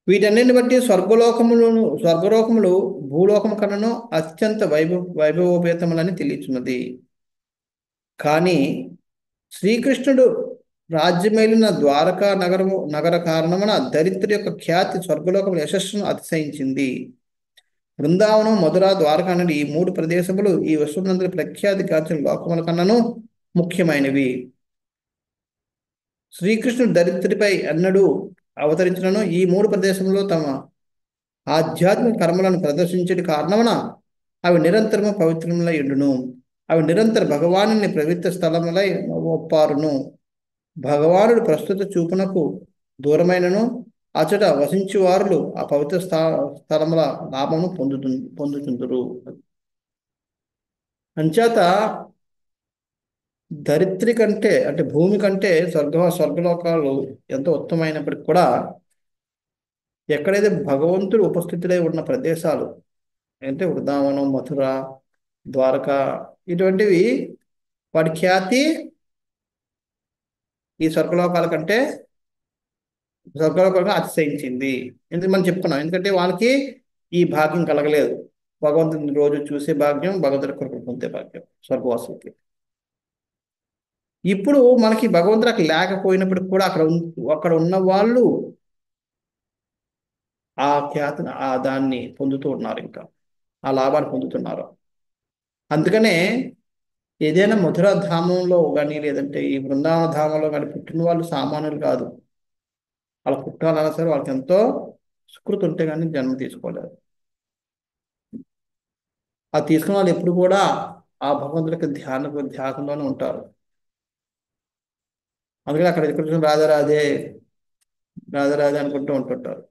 వీటన్నిటిని బట్టి స్వర్గలోకములు భూలోకము కన్నను అత్యంత వైభవోపేతములని తెలియచున్నది. కానీ శ్రీకృష్ణుడు రాజ్యమేలిన ద్వారకా నగర కారణమున దరిద్ర యొక్క ఖ్యాతి స్వర్గలోకముల యశస్సును అతిశయించింది. బృందావనం, మధుర, ద్వారకా అనేది ఈ 3 ప్రదేశములు ఈ విశ్వనందరి ప్రఖ్యాతి గాంచిన లోకముల కన్నను ముఖ్యమైనవి. శ్రీకృష్ణుడు దరిద్రుడిపై ఎన్నడూ అవతరించినను ఈ 3 ప్రదేశంలో తమ ఆధ్యాత్మిక కర్మలను ప్రదర్శించే కారణమున అవి నిరంతరము పవిత్రములై ఉండును. అవి నిరంతర భగవానుని పవిత్ర స్థలములై ఒప్పారును. భగవానుడు ప్రస్తుత చూపునకు దూరమైనను అచట వసించువారులు ఆ పవిత్ర స్థలముల లాభము పొందుతుందురు. అంచేత ధరిత్రి కంటే, అంటే భూమి కంటే స్వర్గలోకాలు ఎంతో ఉత్తమమైనప్పటికీ కూడా ఎక్కడైతే భగవంతుడు ఉపస్థితులై ఉన్న ప్రదేశాలు అంటే వృందావనం, మథుర, ద్వారక ఇటువంటివి, వాటి ఖ్యాతి ఈ స్వర్గలోకాల కంటే అతిశయించింది. ఎందుకు మనం చెప్పుకున్నాం, ఎందుకంటే వాళ్ళకి ఈ భాగ్యం కలగలేదు. భగవంతుని రోజు చూసే భాగ్యం, భగవంతుడి కృప పొందే భాగ్యం స్వర్గవాసులకి. ఇప్పుడు మనకి భగవంతుడు అక్కడ లేకపోయినప్పటికి కూడా అక్కడ ఉన్న వాళ్ళు ఆ ఖ్యాతిని, దాన్ని పొందుతూ ఉన్నారు, ఇంకా ఆ లాభాన్ని పొందుతున్నారు. అందుకనే ఏదైనా మధుర ధామంలో కానీ, లేదంటే ఈ బృందావన ధామంలో కానీ పుట్టిన వాళ్ళు సామాన్యులు కాదు. వాళ్ళ పుట్టాలన్నా సరే వాళ్ళకి ఎంతో సుకృతి ఉంటే కానీ జన్మ తీసుకోలేరు. ఆ తీసుకున్న వాళ్ళు ఎప్పుడు కూడా ఆ భగవంతుడికి ధ్యానంలోనే ఉంటారు. అందుకని అక్కడ కృష్ణ రాధరాధే అనుకుంటూ ఉంటుంటారు.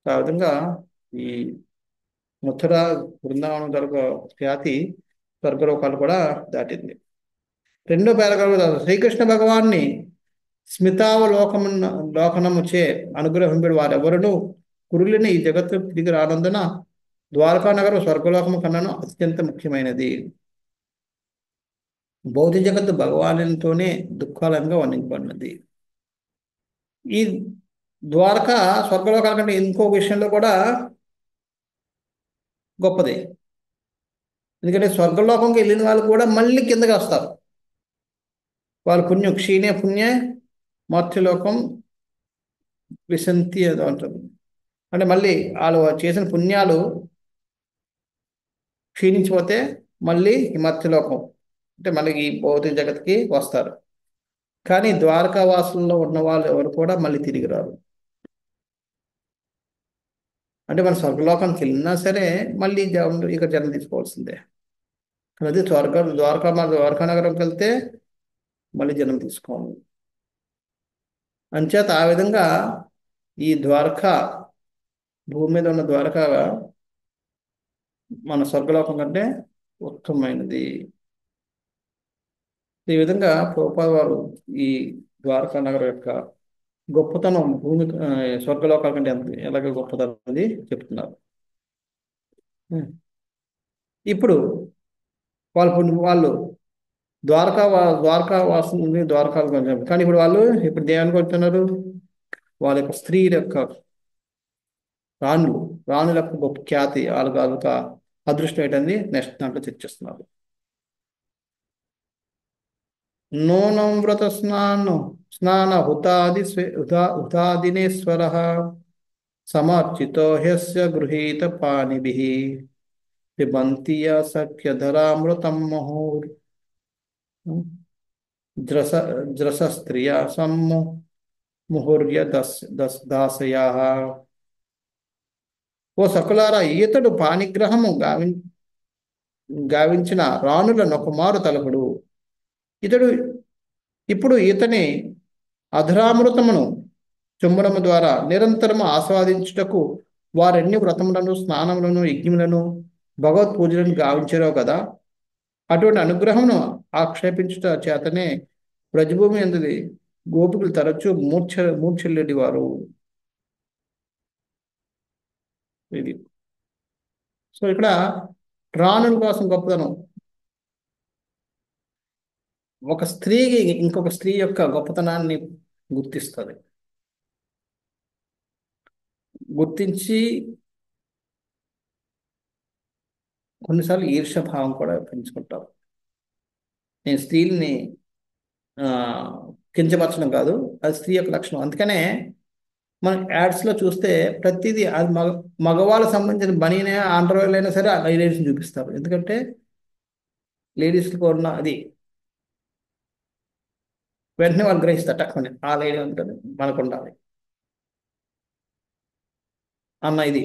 ఆ విధంగా ఈ మథుర, బృందావనం తరపు ఖ్యాతి స్వర్గలోకాలు కూడా దాటింది. 2వ పారాగ్రాఫ్, శ్రీకృష్ణ భగవాన్ని లోకనముచే అనుగ్రహింపడు వారెవరును కురులిని ఈ జగత్తు తిరిగి రానందున ద్వారకా నగరం స్వర్గలోకము కన్నాను అత్యంత ముఖ్యమైనది. భౌతిక జగత్తు భగవానునితోనే దుఃఖాలంగా వర్ణింపబడినది. ఈ ద్వారక స్వర్గలోకాల కంటే ఇంకో విషయంలో కూడా గొప్పది. ఎందుకంటే స్వర్గలోకంకి వెళ్ళిన వాళ్ళు కూడా మళ్ళీ కిందకి వస్తారు. వాళ్ళ పుణ్యం క్షీణే పుణ్య మర్త్యలోకం విశంతి ఏదో అంటుంది. అంటే మళ్ళీ వాళ్ళు చేసిన పుణ్యాలు క్షీణించిపోతే మళ్ళీ ఈ మర్త్యలోకం, అంటే మళ్ళీ ఈ భౌతిక జగత్కి వస్తారు. కానీ ద్వారకావాసుల్లో ఉన్న వాళ్ళు ఎవరు కూడా మళ్ళీ తిరిగి రారు. అంటే మన స్వర్గలోకానికి వెళ్ళినా సరే మళ్ళీ ఇక్కడ జన్మ తీసుకోవాల్సిందే. అదే ద్వారకా నగరంకి వెళ్తే మళ్ళీ జన్మ తీసుకోవాలి. అంచేత ఆ విధంగా ఈ భూమి మీద ఉన్న ద్వారక మన స్వర్గలోకం కంటే ఉత్తమమైనది. ఈ విధంగా ప్రభుపాద వారు ఈ ద్వారకా నగరం యొక్క గొప్పతనం స్వర్గలోకాల కంటే ఎలాగ గొప్పతనం అనేది చెప్తున్నారు. ఇప్పుడు వాళ్ళు ద్వారకా వాసుని ద్వారకాలు కొంచెం, కానీ ఇప్పుడు వాళ్ళు దేవానికి వస్తున్నారు, వాళ్ళ యొక్క స్త్రీల యొక్క రాణుల యొక్క గొప్ప ఖ్యాతి, వాళ్ళ అదృష్టం ఏంటంది నెక్స్ట్ దాంట్లో చర్చిస్తున్నారు. నూనం వ్రత స్నానం స్నాన హుతాదినేశ్వరః సమర్చితో హ్యస్య గృహీత పానిభిః పిబంతి సఖ్యధరామృతం ముహుర్ ద్రస ద్రసస్త్రియా ముహుర్య దాసయాః. ఓ సకులారా, ఈతడు పానిగ్రహము గావించిన రాణులను ఒకమారు తలపుడు. ఇతడు ఇప్పుడు ఈతని అధరామృతమును చుంబనము ద్వారా నిరంతరము ఆస్వాదించుటకు వారెన్ని వ్రతములను, స్నానములను, యజ్ఞములను, భగవత్ పూజలను గావించారో కదా. అటువంటి అనుగ్రహమును ఆక్షేపించుట చేతనే బ్రజభూమి అందుది గోపికలు తరచూ మూర్ఛల్లేటి వారు. ఇది సో ఇక్కడ రాణుల కోసం గొప్పతనం. ఒక స్త్రీకి ఇంకొక స్త్రీ యొక్క గొప్పతనాన్ని గుర్తిస్తుంది. గుర్తించి కొన్నిసార్లు ఈర్ష్యభావం కూడా పెంచుకుంటారు. నేను స్త్రీని కించపరచడం కాదు, అది స్త్రీ యొక్క లక్షణం. అందుకనే మనం యాడ్స్లో చూస్తే ప్రతిదీ అది మగవాళ్ళకు సంబంధించిన బనీనే అండర్వేర్ అయినా సరే లేడీస్ని చూపిస్తారు. ఎందుకంటే లేడీస్కి కూడా అది వెంటనే వాళ్ళు గ్రహిస్తారు టక్కుని, ఆ లేడీ ఉంటుంది మనకు ఉండాలి అన్న ఇది.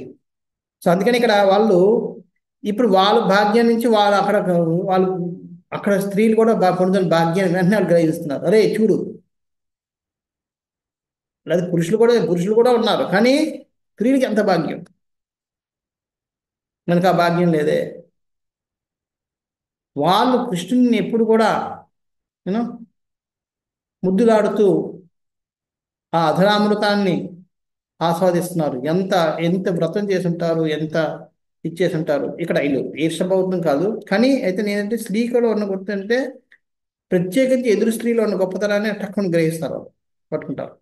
సో అందుకని ఇక్కడ వాళ్ళు ఇప్పుడు వాళ్ళ భాగ్యం నుంచి వాళ్ళు అక్కడ స్త్రీలు కూడా పొందుతున్న భాగ్యాన్ని వెంటనే వాళ్ళు గ్రహిస్తున్నారు. అరే చూడు, లేదా పురుషులు కూడా ఉన్నారు, కానీ స్త్రీలకి ఎంత భాగ్యం, మనకు ఆ భాగ్యం లేదే. వాళ్ళు కృష్ణుని ఎప్పుడు కూడా యూనో ముద్దులాడుతూ ఆ అధరామృతాన్ని ఆస్వాదిస్తున్నారు. ఎంత వ్రతం చేసి ఉంటారు, ఎంత ఇచ్చేసి ఉంటారు. ఇక్కడ ఇల్లు ఈర్షభౌతం కాదు, కానీ అయితే నేనంటే స్త్రీలో ఉన్న గొప్ప అంటే ప్రత్యేకించి ఎదురు స్త్రీలో ఉన్న గొప్పతనాన్ని టక్కుని గ్రహిస్తారు, పట్టుకుంటారు.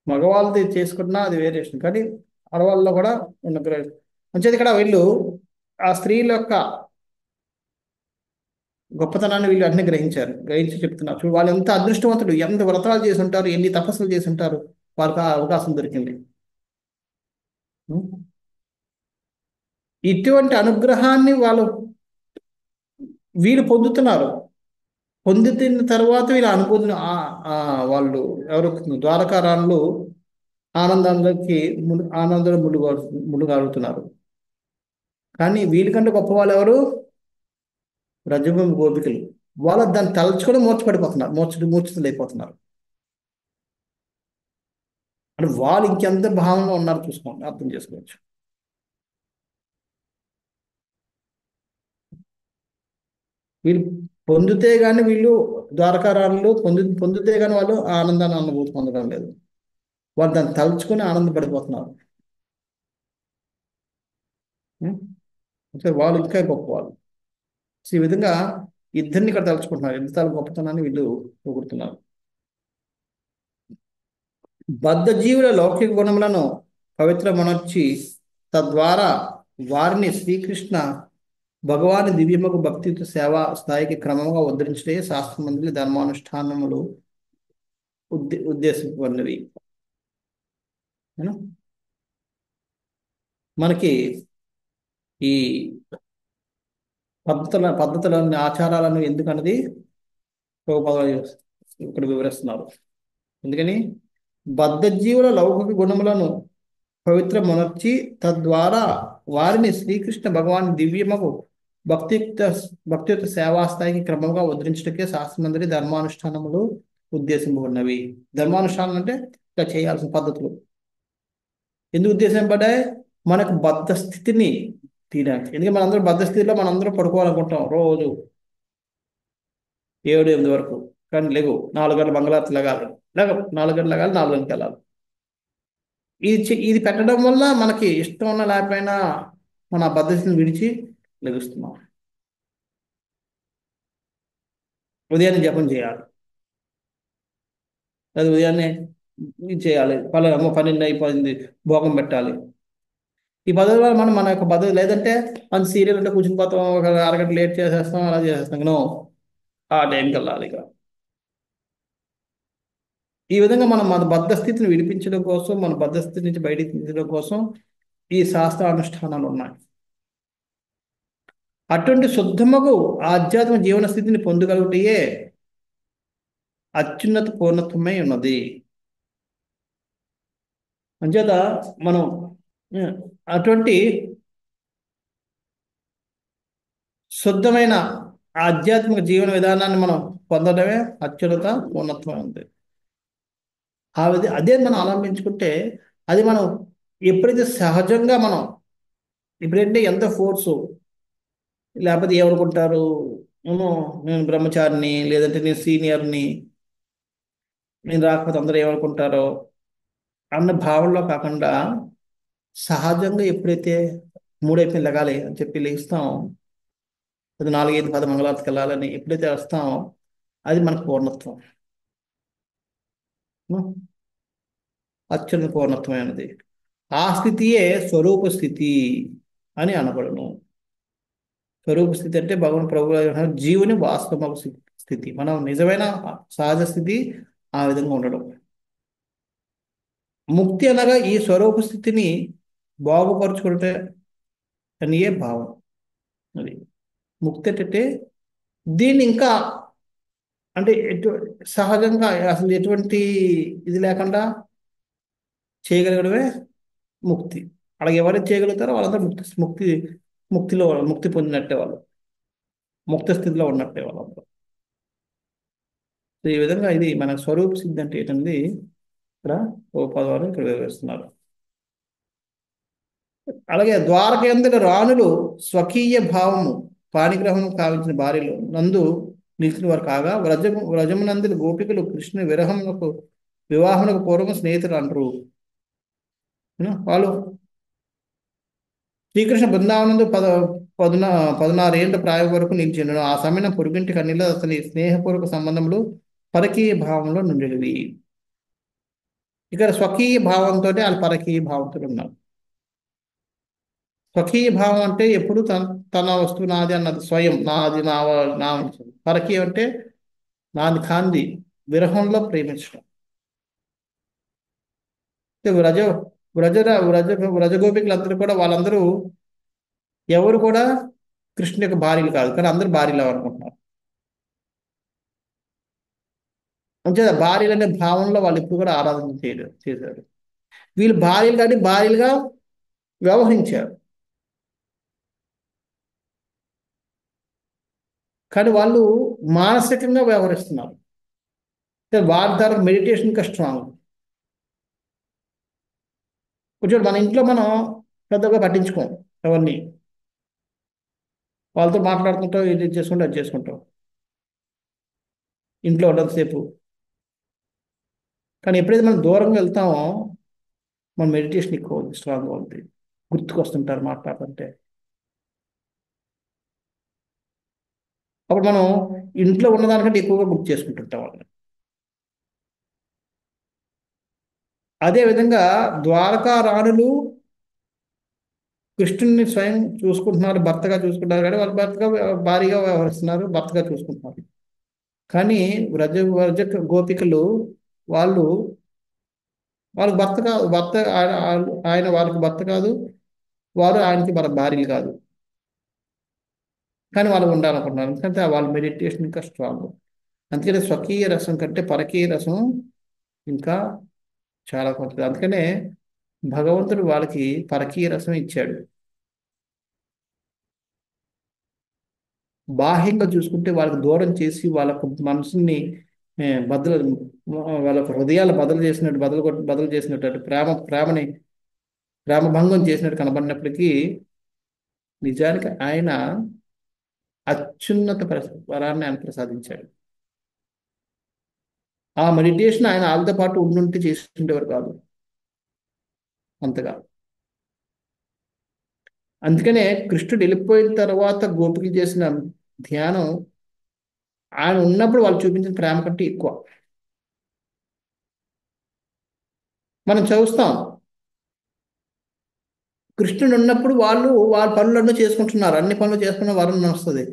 మగవాళ్ళది చేసుకున్నా అది వేరే విషయం, కానీ ఆడవాళ్ళలో కూడా ఉన్న మంచిది. ఇక్కడ వీళ్ళు ఆ స్త్రీల యొక్క గొప్పతనాన్ని వీళ్ళు అన్నీ గ్రహించి చెప్తున్నారు. చూడు వాళ్ళు ఎంత అదృష్టవంతుడు, ఎంత వ్రతాలు చేసి ఉంటారు, ఎన్ని తపస్సులు చేసి ఉంటారు, వాళ్ళకి ఆ అవకాశం దొరికింది. ఇటువంటి అనుగ్రహాన్ని వీళ్ళు పొందుతున్నారు. పొందుతున్న తర్వాత వీళ్ళ అనుభూతిని వాళ్ళు ఎవరు ద్వారకారాణులు ఆనందంలో ములుగాడుతున్నారు. కానీ వీళ్ళకంటే గొప్ప వాళ్ళు ఎవరు? బ్రజభూమి గోపికలు. వాళ్ళు దాన్ని తలుచుకొని మూర్ఛపడిపోతున్నారు, మూర్ఛితులైపోతున్నారు. అంటే వాళ్ళు ఇంకెంత భావంలో ఉన్నారు చూసుకోండి, అర్థం చేసుకోవచ్చు. వీళ్ళు పొందితే కానీ వీళ్ళు ద్వారకారాలు పొందితే కానీ వాళ్ళు ఆనందాన్ని అనుభూతి పొందడం లేదు. వాళ్ళు దాన్ని తలుచుకొని ఆనందపడిపోతున్నారు. వాళ్ళు ఇంకా గొప్ప వాళ్ళు. ఈ విధంగా ఇద్దరిని ఇక్కడ తలుచుకుంటున్నారు. ఇద్దరు గొప్పతనాన్ని వీళ్ళు పొగుడుతున్నారు. బద్ధజీవుల లౌకిక గుణములను పవిత్రమనర్చి తద్వారా వారిని శ్రీకృష్ణ భగవాని దివ్యముకు భక్తితో సేవా స్థాయికి క్రమంగా ఉద్ధరించే శాస్త్రమందులు ధర్మానుష్ఠానములు ఉద్దేశింపబడినవి. మనకి ఈ పద్ధతులన్నీ ఆచారాలను ఎందుకన్నది ఇక్కడ వివరిస్తున్నారు. ఎందుకని బద్ధజీవుల లౌకిక గుణములను పవిత్రమనర్చి తద్వారా వారిని శ్రీకృష్ణ భగవాన్ దివ్యముకు భక్తియుక్త సేవాస్థాయికి క్రమంగా ఉద్ధరించటకే శాస్త్రమందరి ధర్మానుష్ఠానములు ఉద్దేశింపబడినవి. ధర్మానుష్ఠానం అంటే ఇలా చేయాల్సిన పద్ధతులు ఎందుకు ఉద్దేశింపబడ్డాయి? మనకు బద్ధ స్థితిని తీయడానికి. ఎందుకంటే మనందరం బద్ధ స్థితిలో మనందరం పడుకోవాలనుకుంటాం రోజు 7-8 వరకు, కానీ లేవు 4 గంటల మంగళారతి లగాలి, 4 గంటలు లగాలి, 4 గంటలకు వెళ్ళాలి. ఇది పెట్టడం వల్ల మనకి ఇష్టం ఉన్న లేకపోయినా మన పద్ధతిని విడిచి లెగుస్తున్నాం. ఉదయాన్నే జపం చేయాలి, అది ఉదయాన్నే ఇది చేయాలి, 12 అయిపోయింది భోగం పెట్టాలి. ఈ పద్ధతి వల్ల మన యొక్క పద్ధతి లేదంటే మన సీరియల్ అంటే కూర్చుని పోతాం, ఒక అరగంట లేట్ చేసేస్తాం, అలా చేసేస్తాం. నో, ఆ టైంకి వెళ్ళాలి. ఇక ఈ విధంగా మనం మన బద్ధ స్థితిని విడిపించడం కోసం, మన బద్ధ స్థితి నుంచి బయటికి తీయడం కోసం ఈ శాస్త్రానుష్ఠానాలు ఉన్నాయి. అటువంటి శుద్ధమగు ఆధ్యాత్మ జీవన స్థితిని పొందగలుగుటయే అత్యున్నత పూర్ణత్వమై ఉన్నది. అంచేత మనం ఆ, అటువంటి శుద్ధమైన ఆధ్యాత్మిక జీవన విధానాన్ని మనం పొందడమే అత్యున్నత పూర్ణత్వం ఉంది. అదే మనం అవలంబించుకుంటే అది మనం ఎప్పుడైతే సహజంగా మనం ఇప్పుడంటే ఎంత ఫోర్సు, లేకపోతే ఏమనుకుంటారు, "ఏమో, నేను బ్రహ్మచారిని, లేదంటే నేను సీనియర్ని, నేను రాకపోతే అందరూ ఏమనుకుంటారో" అన్న భావనలో కాకుండా సహజంగా ఎప్పుడైతే మూడైపోయి లెగాలి అని చెప్పి లేస్తాం, అది 4, 5, 10 మంగళారతికి వెళ్ళాలని ఎప్పుడైతే వస్తామో అది మన పూర్ణత్వం, అత్యున్నత పూర్ణత్వమైనది. ఆ స్థితియే స్వరూప స్థితి అని అనబడును. స్వరూప స్థితి అంటే భగవాన్ ప్రభు జీవుని వాస్తవ స్థితి, మనం నిజమైన సహజ స్థితి ఆ విధంగా ఉండడం. ముక్తి అనగా ఈ స్వరూప స్థితిని బాగుపరుచుకుంటే అనియే భావం. అది ముక్తి అంటే దీన్ని ఇంకా అంటే సహజంగా అసలు ఎటువంటి ఇది లేకుండా చేయగలగడమే ముక్తి. అలాగే ఎవరైతే చేయగలుగుతారో వాళ్ళందరూ ముక్తి పొందినట్టే, వాళ్ళు ముక్త స్థితిలో ఉన్నట్టే వాళ్ళందరూ. సో ఈ విధంగా ఇది మన స్వరూప సిద్ధి అంటే ఏంటంటే ఇక్కడ ఉపవాదాలు ఇక్కడ వివరిస్తున్నారు. అలాగే ద్వారకేంద్ర రాణులు స్వకీయ భావము పాణిగ్రహం కావించిన భార్యలు నందు నిలిచిన వారు కాగా, వ్రజమునందులు గోపికలు కృష్ణ వివాహమునకు పూర్వం స్నేహితులు అంటారు. వాళ్ళు శ్రీకృష్ణ బృందావనందు 16 ఏళ్ల ప్రాయం వరకు నిలిచిండు. ఆ సమయం పొరుగింటి కన్నీలో అతని స్నేహపూర్వక సంబంధములు పరకీయ భావంలో నుండివి. ఇక్కడ స్వకీయ భావంతో వాళ్ళు పరకీయ భావంతో ఉన్నారు. స్వకీయ భావం అంటే ఎప్పుడు తన వస్తువు నాది అన్నది, స్వయం నాది, నా పరకీయ అంటే నాది కాంది, విరహంలో ప్రేమించడం. వ్రజ వ్రజ వ్రజ వ్రజగోపికలందరూ కూడా వాళ్ళందరూ ఎవరు కూడా కృష్ణుని యొక్క భార్యలు కాదు, కానీ అందరూ భార్యలు అనుకుంటున్నారు. అంటే భార్యలు అనే భావంలో వాళ్ళు ఇప్పుడు కూడా ఆరాధన చేశారు. వీళ్ళు భార్యలు కానీ భార్యలుగా వ్యవహరించారు, కానీ వాళ్ళు మానసికంగా వ్యవహరిస్తున్నారు. వారి ద్వారా మెడిటేషన్ కష్టం. కొంచెం మన ఇంట్లో మనం పెద్దగా పట్టించుకోం ఎవరిని, వాళ్ళతో మాట్లాడుతుంటాం, ఇది చేసుకుంటాం, అది చేసుకుంటాం ఇంట్లో ఉన్నంతసేపు. కానీ ఎప్పుడైతే మనం దూరంగా వెళ్తామో మన మెడిటేషన్ ఎక్కువ స్ట్రాంగ్గా ఉంది, గుర్తుకొస్తుంటారు మాట్లాడుతుంటే. అప్పుడు మనం ఇంట్లో ఉన్నదానికంటే ఎక్కువగా గుర్తు చేసుకుంటుంటాం వాళ్ళని. అదేవిధంగా ద్వారకా రాణులు కృష్ణుని స్వయం చూసుకుంటున్నారు, భర్తగా చూసుకుంటారు, కానీ వాళ్ళు భారీగా వ్యవహరిస్తున్నారు, భర్తగా చూసుకుంటున్నారు. కానీ వ్రజ గోపికలు వాళ్ళకి భర్త ఆయన వాళ్ళకి భర్త కాదు, వారు ఆయనకి భార్యలు కాదు, కానీ వాళ్ళు ఉండాలనుకుంటున్నారు. ఎందుకంటే వాళ్ళ మెడిటేషన్ ఇంకా స్ట్రాంగ్. అందుకనే స్వకీయ రసం కంటే పరకీయ రసం ఇంకా చాలా కొంత. అందుకనే భగవంతుడు వాళ్ళకి పరకీయ రసం ఇచ్చాడు. బాహ్యంగా చూసుకుంటే వాళ్ళకి దూరం చేసి వాళ్ళకు మనసుని వాళ్ళ హృదయాలు బదులు చేసినట్టు ప్రేమభంగం చేసినట్టు కనబడినప్పటికీ నిజానికి ఆయన అత్యున్నత వరాన్ని ఆయన ప్రసాదించాడు. ఆ మెడిటేషన్ ఆయన వాళ్ళతో పాటు ఉండుంటే చేసుకుంటేవారు కాదు అంతగా. అందుకనే కృష్ణుడు వెళ్ళిపోయిన తర్వాత గోపికలు చేసిన ధ్యానం ఆయన ఉన్నప్పుడు వాళ్ళు చూపించిన ప్రేమ కంటే ఎక్కువ. మనం చూస్తాం, కృష్ణుడు ఉన్నప్పుడు వాళ్ళ పనులన్నీ చేసుకుంటున్నారు, అన్ని పనులు చేసుకున్న వరం వస్తుంది.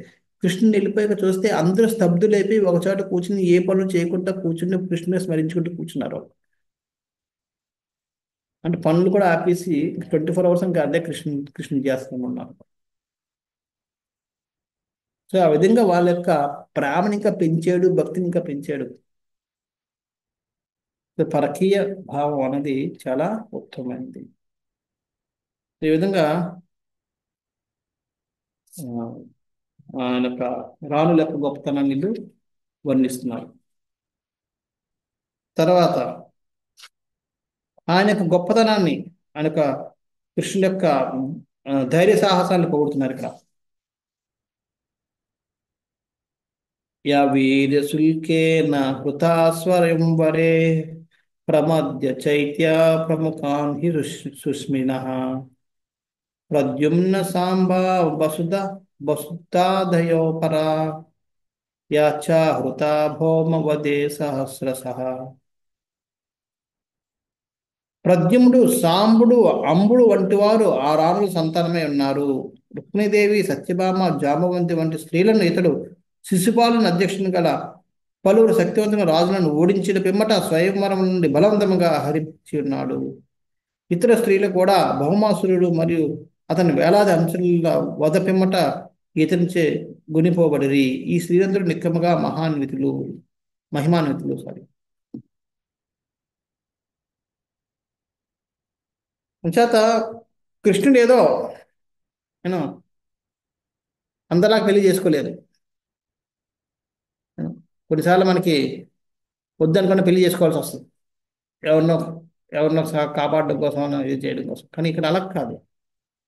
కృష్ణుని వెళ్ళిపోయాక చూస్తే అందరూ స్తబ్దులైపోయి ఒక చోట కూర్చుని ఏ పనులు చేయకుండా కూర్చుని కృష్ణుని స్మరించుకుంటూ కూర్చున్నారు. అంటే పనులు కూడా ఆపేసి 24 hours ఇంకా అదే కృష్ణుని చేస్తామన్నారు. సో ఆ విధంగా వాళ్ళ యొక్క ప్రేమని ఇంకా పెంచాడు, భక్తిని ఇంకా పెంచాడు. సో పరకీయ భావం అనేది చాలా ఉత్తమమైనది. ఈ విధంగా ఆ, ఆయన యొక్క రాణుల యొక్క గొప్పతనాన్ని వీళ్ళు వర్ణిస్తున్నారు. తర్వాత ఆయన యొక్క గొప్పతనాన్ని, ఆయన యొక్క కృష్ణుడి యొక్క ధైర్య సాహసాన్ని పొగుడుతున్నారు ఇక్కడ. యా వీర్య శుల్కేన హృతా స్వయంవరే ప్రమద్య చైత్య ప్రముఖాన్ హి సుస్మినః ప్రద్యుమ్న సాంబా వసుధాదయో పరా యాచ హృతా భౌమవదే సహస్రశః. ప్రద్యుమ్నుడు, సాంబుడు, అంబుడు వంటి వారు ఆ రాణుల సంతానమై ఉన్నారు. రుక్మిణీదేవి, సత్యభామ, జాంబవంతి వంటి స్త్రీలను ఇతడు శిశుపాలుని అధ్యక్షుని గల పలువురు శక్తివంతమైన రాజులను ఓడించిన పిమ్మట స్వయంవరం నుండి బలవంతముగా హరించి ఉన్నాడు. ఇతర స్త్రీలు కూడా భౌమాసురుడు మరియు అతని వేలాది అంశాల వధ పిమ్మట ఇతనిచే గునిపోబడిరి. ఈ స్త్రీలందరూ నిక్కముగా మహిమాన్వితులు. చేత కృష్ణుడు ఏదో నేను అందరిలా పెళ్లి చేసుకోలేదు. కొన్నిసార్లు మనకి వద్దనుకున్న పెళ్లి చేసుకోవాల్సి వస్తుంది, ఎవరినో కాపాడడం కోసం, ఇది చేయడం కోసం. కానీ ఇక్కడ అలా కాదు,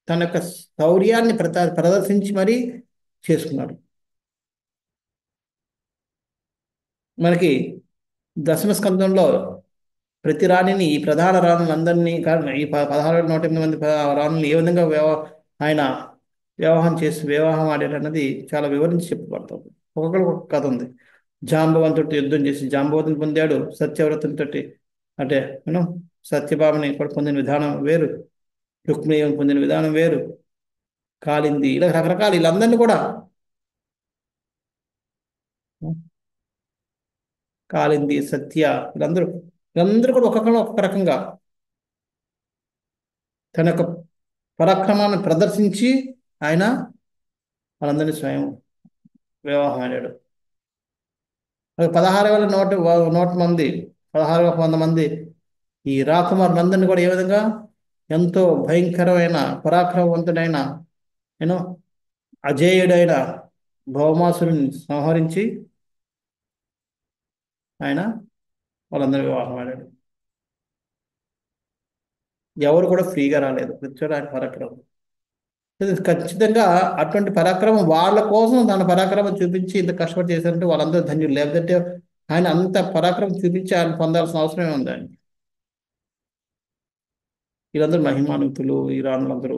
తన యొక్క శౌర్యాన్ని ప్రదర్శించి మరీ చేసుకున్నాడు. మనకి దశమ స్కందంలో ప్రతి రాణిని, ఈ ప్రధాన రాణులందరినీ, ఈ 16,108 మంది రాణులు ఏ విధంగా ఆయన వివాహం ఆడారన్నది చాలా వివరించి చెప్పబడుతుంది. ఒక్కొక్కరు ఒక కథ ఉంది. జాంబవంతుడితో యుద్ధం చేసి జాంబవతిని పొందాడు. సత్యవ్రతునితో అంటే సత్యభామని కూడా పొందిన విధానం వేరు, రుక్మిణిని పొందిన విధానం వేరు, కాలింది, ఇలా రకరకాల వీళ్ళందరినీ కూడా కాలింది, సత్య, వీళ్ళందరూ కూడా ఒక్కొక్క రకంగా తన యొక్క పరాక్రమాన్ని ప్రదర్శించి ఆయన వాళ్ళందరినీ స్వయం వివాహం ఆడాడు. 16,100 మంది, 16,100 మంది ఈ రాకుమారులందరినీ కూడా ఏ విధంగా ఎంతో భయంకరమైన, పరాక్రమవంతుడైన, అజేయుడైన భౌమాసురుని సంహరించి ఆయన వాళ్ళందరూ వివాహం ఆడాడు. ఎవరు కూడా ఫ్రీగా రాలేదు, ప్రతి ఆయన పరాక్రమం. ఖచ్చితంగా అటువంటి పరాక్రమం వాళ్ళ కోసం తన పరాక్రమం చూపించి ఇంత కష్టపడి చేశారంటే వాళ్ళందరూ ధన్యులు. లేకపోతే ఆయన అంత పరాక్రమం చూపించి ఆయన పొందాల్సిన అవసరమే ఉంది ఆయన. వీళ్ళందరూ మహిమాన్వితులు, ఈ రాణులందరూ.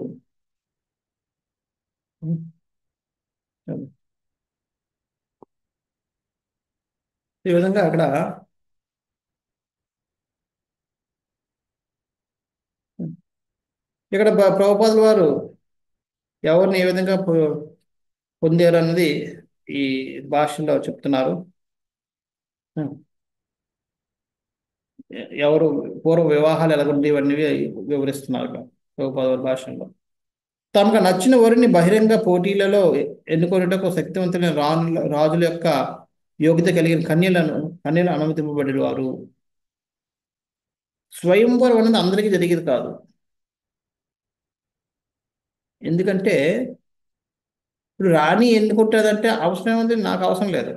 ఈ విధంగా అక్కడ ప్రభుపాదుల వారు ఎవరిని ఏ విధంగా పొందారు అన్నది ఈ భాషలో చెప్తున్నారు. ఎవరు పూర్వ వివాహాలు ఎలాగుండేవి ఇవన్నీ వివరిస్తున్నారు ప్రభుపాదుల భాషలో. తమకు నచ్చిన వారిని బహిరంగ పోటీలలో ఎన్నుకొనుటకు శక్తివంతులైన రాజుల యొక్క యోగ్యత కలిగిన కన్యలు అనుమతింపబడి వారు. స్వయంవరం అనేది అందరికీ జరిగేది కాదు. ఎందుకంటే ఇప్పుడు రాణి ఎన్నుకుంటుందంటే అవసరం ఏముంది, నాకు అవసరం లేదు.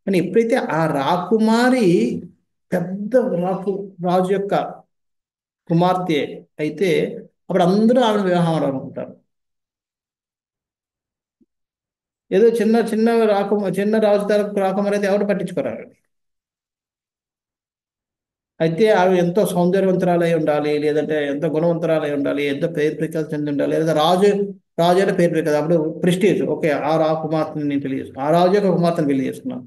కానీ ఎప్పుడైతే ఆ రాకుమారి పెద్ద రాజు యొక్క కుమార్తె అయితే అప్పుడు అందరూ ఆవిడ వివాహం అనుకుంటారు. ఏదో చిన్న రాజు తరకు రాకుమారి అయితే ఎవరు పట్టించుకోరారు. అయితే ఆవిడ ఎంతో సౌందర్యవంతురాలై ఉండాలి, లేదంటే ఎంతో గుణవంతురాలై ఉండాలి, ఎంతో పేరు ప్రఖ్యాతి చెంది ఉండాలి, లేదా రాజు అంటే పేరు ప్రఖ్యాతి. అప్పుడు ప్రెస్టీజ్. ఓకే, ఆ రాకుమార్తెని నేను పెళ్లి చేసుకున్నాను, ఆ రాజు యొక్క కుమార్తెను పెళ్లి చేసుకున్నాను,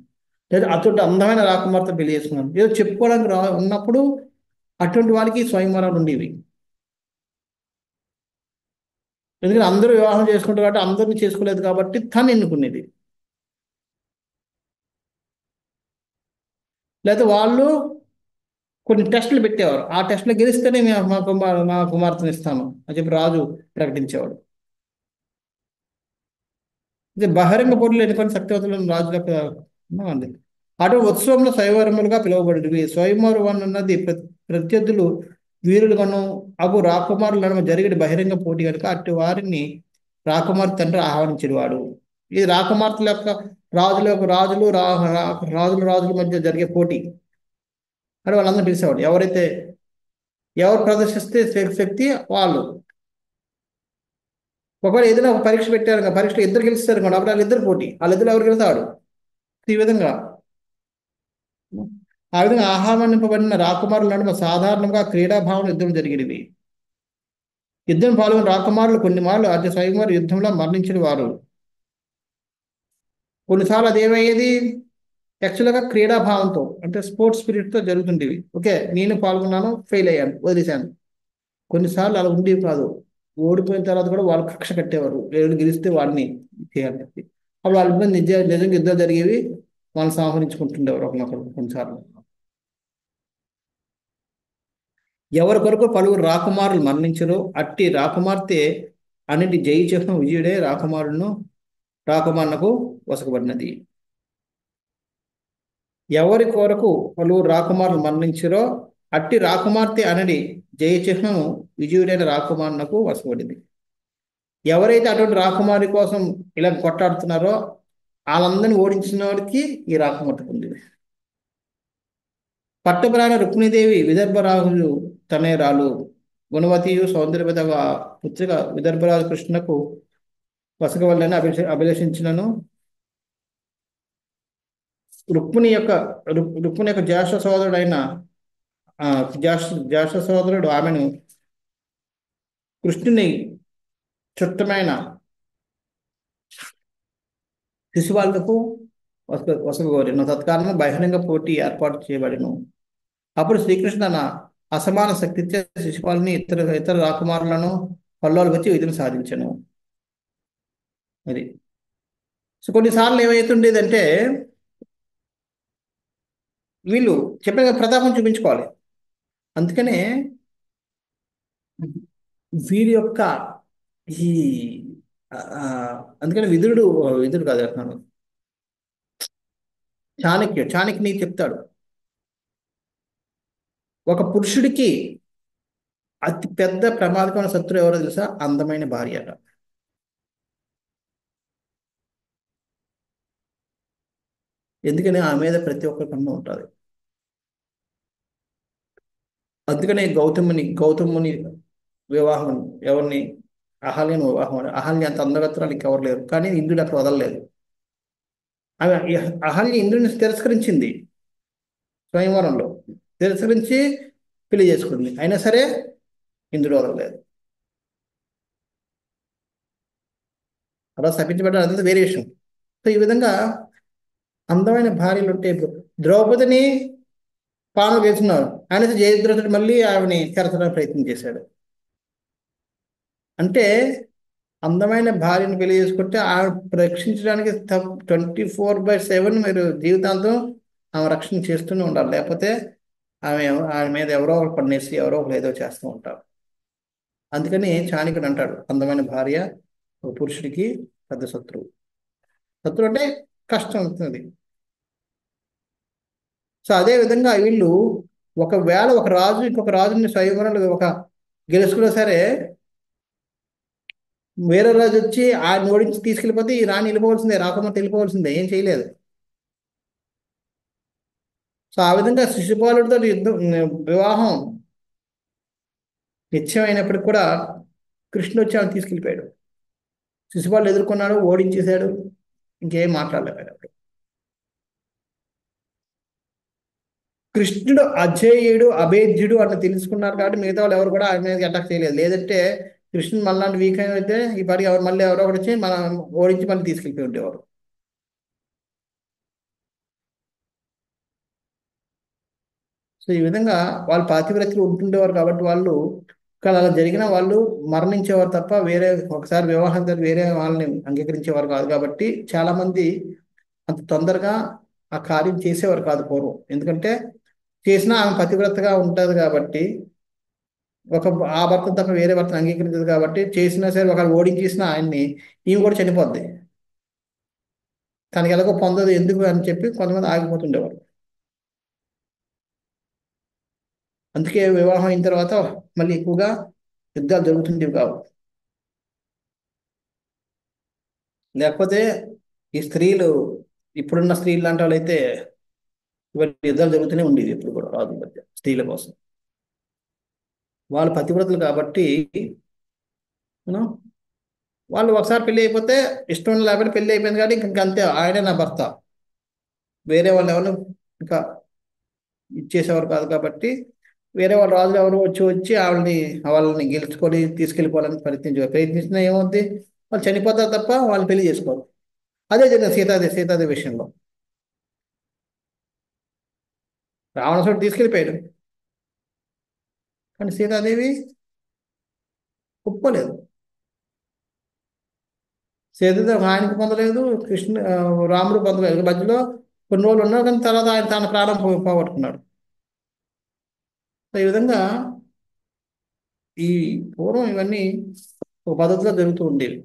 లేదా అటువంటి అందమైన రాకుమార్తెను పెళ్లి చేసుకున్నాను, ఏదో చెప్పుకోవడానికి ఉన్నప్పుడు అటువంటి వారికి స్వయంవరాలు ఉండేవి. ఎందుకంటే అందరూ వివాహం చేసుకుంటారు కాబట్టి అందరిని చేసుకోలేదు కాబట్టి తను ఎన్నుకునేది. లేకపోతే వాళ్ళు కొన్ని టెస్టులు పెట్టేవారు. ఆ టెస్టులు గెలిస్తేనే మా కుమార్తెను ఇస్తాను అని చెప్పి రాజు ప్రకటించేవాడు. ఇది బహిరంగ పోటీలు ఎన్నుకొని సత్యవతులను రాజులకు ఉంది. అటు ఉత్సవంలో స్వయంవరములుగా పిలువబడి స్వయంవరం అన్నది ప్రత్యర్థులు వీరులుగాను అగు రాకుమారుల నడుమ జరిగిన బహిరంగ పోటీ కనుక అట్టి వారిని రాకుమార్ తండ్రి ఆహ్వానించేవాడు. ఇది రాకుమార్తెల యొక్క రాజుల యొక్క రాజుల మధ్య జరిగే పోటీ అని వాళ్ళందరూ పిలిచేవాడు. ఎవరు ప్రదర్శిస్తే శక్తి వాళ్ళు. ఒకవేళ ఏదైనా ఒక పరీక్ష పెట్టారు, పరీక్షలో ఇద్దరు గెలుస్తారు కదా, అప్పుడు వాళ్ళిద్దరు పోటీ, వాళ్ళిద్దరు ఎవరు గెలుస్తాడు. ఈ విధంగా ఆహ్వానింపబడిన రాకుమారుల నడుమ సాధారణంగా క్రీడాభావం యుద్ధం జరిగినవి. యుద్ధం పాల్గొన్న రాకుమారులు కొన్ని మార్లు అతి స్వయంవర యుద్ధంలో మరణించిన వారు. కొన్నిసార్లు అదేమయ్యేది, యాక్చువల్గా క్రీడాభావంతో అంటే స్పోర్ట్స్ స్పిరిట్తో జరుగుతుండేవి. ఓకే, నేను పాల్గొన్నాను, ఫెయిల్ అయ్యాను, వదిలేశాను. కొన్నిసార్లు అలా ఉండేవి కాదు. ఓడిపోయిన తర్వాత కూడా వాళ్ళు కక్ష కట్టేవారు, ఎవరు గెలిస్తే వాడిని చేయాలని చెప్పి. అప్పుడు వాళ్ళ ఇబ్బంది నిజంగా యుద్ధాలు జరిగేవి, వాళ్ళు సంహరించుకుంటుండేవారు ఒకరినొకరు. కొన్నిసార్లు ఎవరి కొరకు పలువురు రాకుమారులు మరణించరు, అట్టి రాకుమార్తె అన్నిటి జయి చిహ్నం విజయుడే రాకుమారునకు వసకబడినది. ఎవరి కొరకు పలువురు రాకుమారులు మరణించరో అట్టి రాకుమార్తె అనడి జయ చిహ్నము విజయుడైన రాకుమారునకు వసపడింది. ఎవరైతే అటువంటి రాకుమారి కోసం ఇలా కొట్టాడుతున్నారో వాళ్ళందరినీ ఓడించిన వాడికి ఈ రాకుమార్తె పొందింది. పట్టపురాణ రుక్మిణీదేవి విదర్భరాజు తనేరాలు గుణవతియు సౌందర్యవత పుత్రిక విదర్భరాజు కృష్ణకు వసగవల్లని అభిలషించినను రుక్మిణి యొక్క జ్యేష్ఠ సోదరుడైన జ్యేష్ఠ సోదరుడు ఆమెను కృష్ణుని చుట్టమైన శిశుపాలకు వసగోరిను. తత్కారణము బహిరంగ పోటీ ఏర్పాటు చేయబడిను. అప్పుడు శ్రీకృష్ణ తన అసమాన శక్తిచే శిశుపాలని ఇతర రాకుమారులను పల్లోలు వచ్చి విధిని సాధించను. అది సో కొన్నిసార్లు ఏమవుతుండేదంటే వీళ్ళు చెప్పిన ప్రతాపం చూపించుకోవాలి. అందుకనే వీరి యొక్క ఈ అందుకని విదురుడు కాదు అంటున్నాను, చాణక్యుని చెప్తాడు, ఒక పురుషుడికి అతి పెద్ద ప్రమాదకరమైన శత్రువు ఎవరో తెలుసా? అందమైన భార్య అట. ఎందుకని ఆమె మీద ప్రతి ఒక్కరి కన్ను ఉంటుంది. అందుకనే గౌతముని వివాహం ఎవరిని? అహల్యను వివాహం. అహల్య అంత అందగత్రాలు ఇంకెవరు లేరు, కానీ ఇంద్రుడు అక్కడ వదలలేదు. ఆమె అహల్య ఇంద్రుడిని తిరస్కరించింది, స్వయంవరంలో తిరస్కరించి పెళ్లి చేసుకుంది. అయినా సరే ఇంద్రుడు వదలలేదు. అలా శపించబడ్డారు, అదంతా వేరే విషయం. సో ఈ విధంగా అందమైన భార్యలు ఉంటే ద్రౌపదిని పాము వేస్తున్నారు, ఆయన జయద్రథుడు మళ్ళీ ఆమెని చెరచడానికి ప్రయత్నం చేశాడు. అంటే అందమైన భార్యను పెళ్లి చేసుకుంటే ఆమె రక్షించడానికి 24/7 మీరు జీవితాంతం ఆమె రక్షణ చేస్తూనే ఉండాలి. లేకపోతే ఆమె మీద ఎవరో ఒకరు పన్నేసి ఎవరో ఒకరు ఏదో చేస్తూ ఉంటారు. అందుకని చాణక్యుడు అంటాడు, అందమైన భార్య ఒక పురుషుడికి పెద్ద శత్రువు అంటే కష్టం అవుతుంది. సో అదే విధంగా వీళ్ళు ఒకవేళ ఒక రాజు ఇంకొక రాజుని స్వయంవరంలో గెలుచుకున్నా సరే, వేరే రాజు వచ్చి ఆయన ఓడించి తీసుకెళ్ళిపోతే ఈ రాణి వెళ్ళిపోవాల్సిందే, రాకుమార్తె వెళ్ళిపోవాల్సిందే, ఏం చేయలేదు. సో ఆ విధంగా శిశుపాలుడితో వివాహం నిశ్చయమైనప్పటికి కూడా కృష్ణుడు వచ్చి ఆమె తీసుకెళ్ళిపోయాడు. శిశుపాలుడు ఎదుర్కొన్నాడు, ఓడించేశాడు, ఇంకేం మాట్లాడలేకపోయాడు. కృష్ణుడు అజేయుడు అభేద్యుడు అని తెలుసుకున్నారు కాబట్టి మిగతా వాళ్ళు ఎవరు కూడా ఆయన మీద అటాక్ చేయలేదు. లేదంటే కృష్ణుడు మళ్ళీ వీక్ అయితే ఈ పాటికి మళ్ళీ ఎవరో ఒకటి వచ్చి మనం ఓడించి మళ్ళీ తీసుకెళ్ళిపోయి ఉండేవారు. సో ఈ విధంగా వాళ్ళు పాతివ్రత్యులు ఉంటుండేవారు కాబట్టి వాళ్ళు కానీ అలా జరిగిన వాళ్ళు మరణించేవారు తప్ప వేరే ఒకసారి వివాహం జరిగి వేరే వాళ్ళని అంగీకరించేవారు కాదు కాబట్టి చాలా మంది అంత తొందరగా ఆ కార్యం చేసేవారు కాదు పూర్వం. ఎందుకంటే చేసినా ఆమె పతివ్రతగా ఉంటుంది కాబట్టి ఒక ఆ భర్త తప్ప వేరే భర్తను అంగీకరించదు కాబట్టి చేసినా సరే ఒకవేళ ఓడించేసిన ఆయన్ని ఈమె కూడా చనిపోద్ది. తనకి ఎలాగో పొందదు ఎందుకు అని చెప్పి కొంతమంది ఆగిపోతుండేవారు. అందుకే వివాహం అయిన తర్వాత మళ్ళీ ఎక్కువగా యుద్ధాలు జరుగుతుండేవి కావు. లేకపోతే ఈ స్త్రీలు ఇప్పుడున్న స్త్రీలు లాంటి వాళ్ళు అయితే ఇవాళ యుద్ధాలు జరుగుతూనే ఉండేది ఎప్పుడు కూడా రాజుల మధ్య స్త్రీల కోసం. వాళ్ళు పతివ్రతలు కాబట్టి యూనో వాళ్ళు ఒకసారి పెళ్లి అయిపోతే ఇష్టం లేకపోతే పెళ్లి అయిపోయింది కాబట్టి ఇంక అంతే, ఆయనే నా భర్త, వేరే వాళ్ళు ఎవరు ఇంకా ఇచ్చేసేవారు కాదు. కాబట్టి వేరే వాళ్ళు రాజులు ఎవరు వచ్చి వచ్చి వాళ్ళని గెలుచుకొని తీసుకెళ్ళిపోవాలని ప్రయత్నించినా ఏమవుద్ది, వాళ్ళు చనిపోతారు తప్ప వాళ్ళు పెళ్లి చేసుకోరు. అదే జరిగింది సీతాదేవి విషయంలో. రావణాసురుడు తీసుకెళ్ళిపోయాడు కానీ సీతాదేవి ఒప్పుకోలేదు. సీతాదేవి ఆయనకు పొందలేదు, రాముడు పొందలేదు. మధ్యలో కొన్ని రోజులు ఉన్నారు కానీ తర్వాత ఆయన తన ప్రాణం పోగొట్టుకున్నాడు. ఈ విధంగా ఈ పూర్వం ఇవన్నీ ఒక పద్ధతిలో జరుగుతూ ఉండేవి.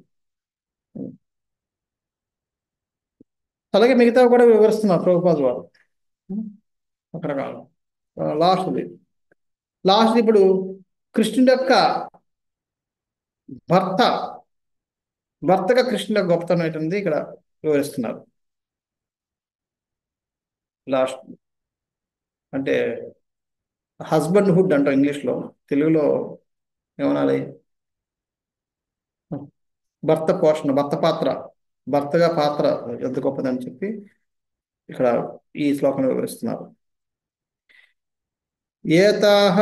అలాగే మిగతా కూడా వివరిస్తున్నారు ప్రభుపాదుల వారు రకరకాల. లాస్ట్ ఇప్పుడు కృష్ణుడి యొక్క భర్తగా కృష్ణుడి యొక్క గొప్పతనం ఏంటంది ఇక్కడ వివరిస్తున్నారు. లాస్ట్ అంటే హస్బెండ్ హుడ్ అంటాం ఇంగ్లీష్లో, తెలుగులో ఏమనాలి, భర్త పోషణ, భర్తగా పాత్ర ఎంత గొప్పదని చెప్పి ఇక్కడ ఈ శ్లోకంలో వివరిస్తున్నారు. ఏతాహ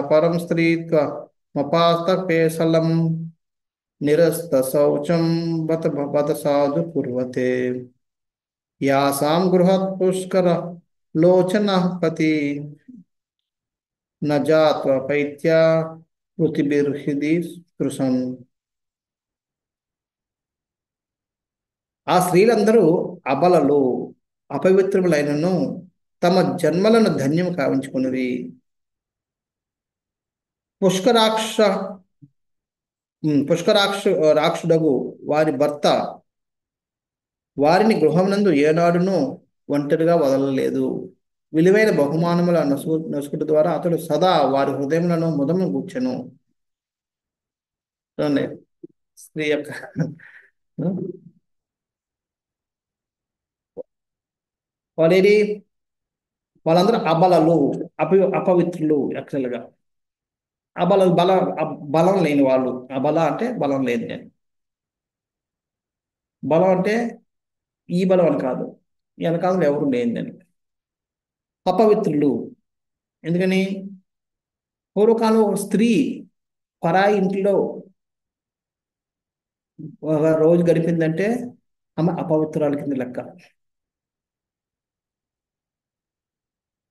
పరం స్త్రీత్వమపాస్త పేసలం నిరస్త శౌచం బత సాధు కుర్వతే యాసాం గృహత్ పుష్కర లోచన పతి నజాత్వ పైత్య పృథిబిర్హృది స్పృశం. ఆ స్త్రీలందరూ అబలలు అపవిత్రములైనను తమ జన్మలను ధన్యం కావించుకున్నవి. రాక్షుడగు వారి భర్త వారిని గృహమునందు ఏనాడును ఒంటరిగా వదలలేదు. విలువైన బహుమానముల నసుకుడు ద్వారా అతడు సదా వారి హృదయములను ముదము కూర్చెను. స్త్రీ యొక్క వాళ్ళందరూ అబలలు, అపవిత్రులు. యాక్చువల్గా బలం లేని వాళ్ళు. అబల అంటే బలం లేని నేను. బలం అంటే ఈ బలం అని కాదు, వెనకాలంలో ఎవరు లేని నేను. అపవిత్రులు ఎందుకని, పూర్వకాలం ఒక స్త్రీ పరాయి ఇంట్లో ఒక రోజు గడిపిందంటే ఆమె అపవిత్రాల కింద లెక్క.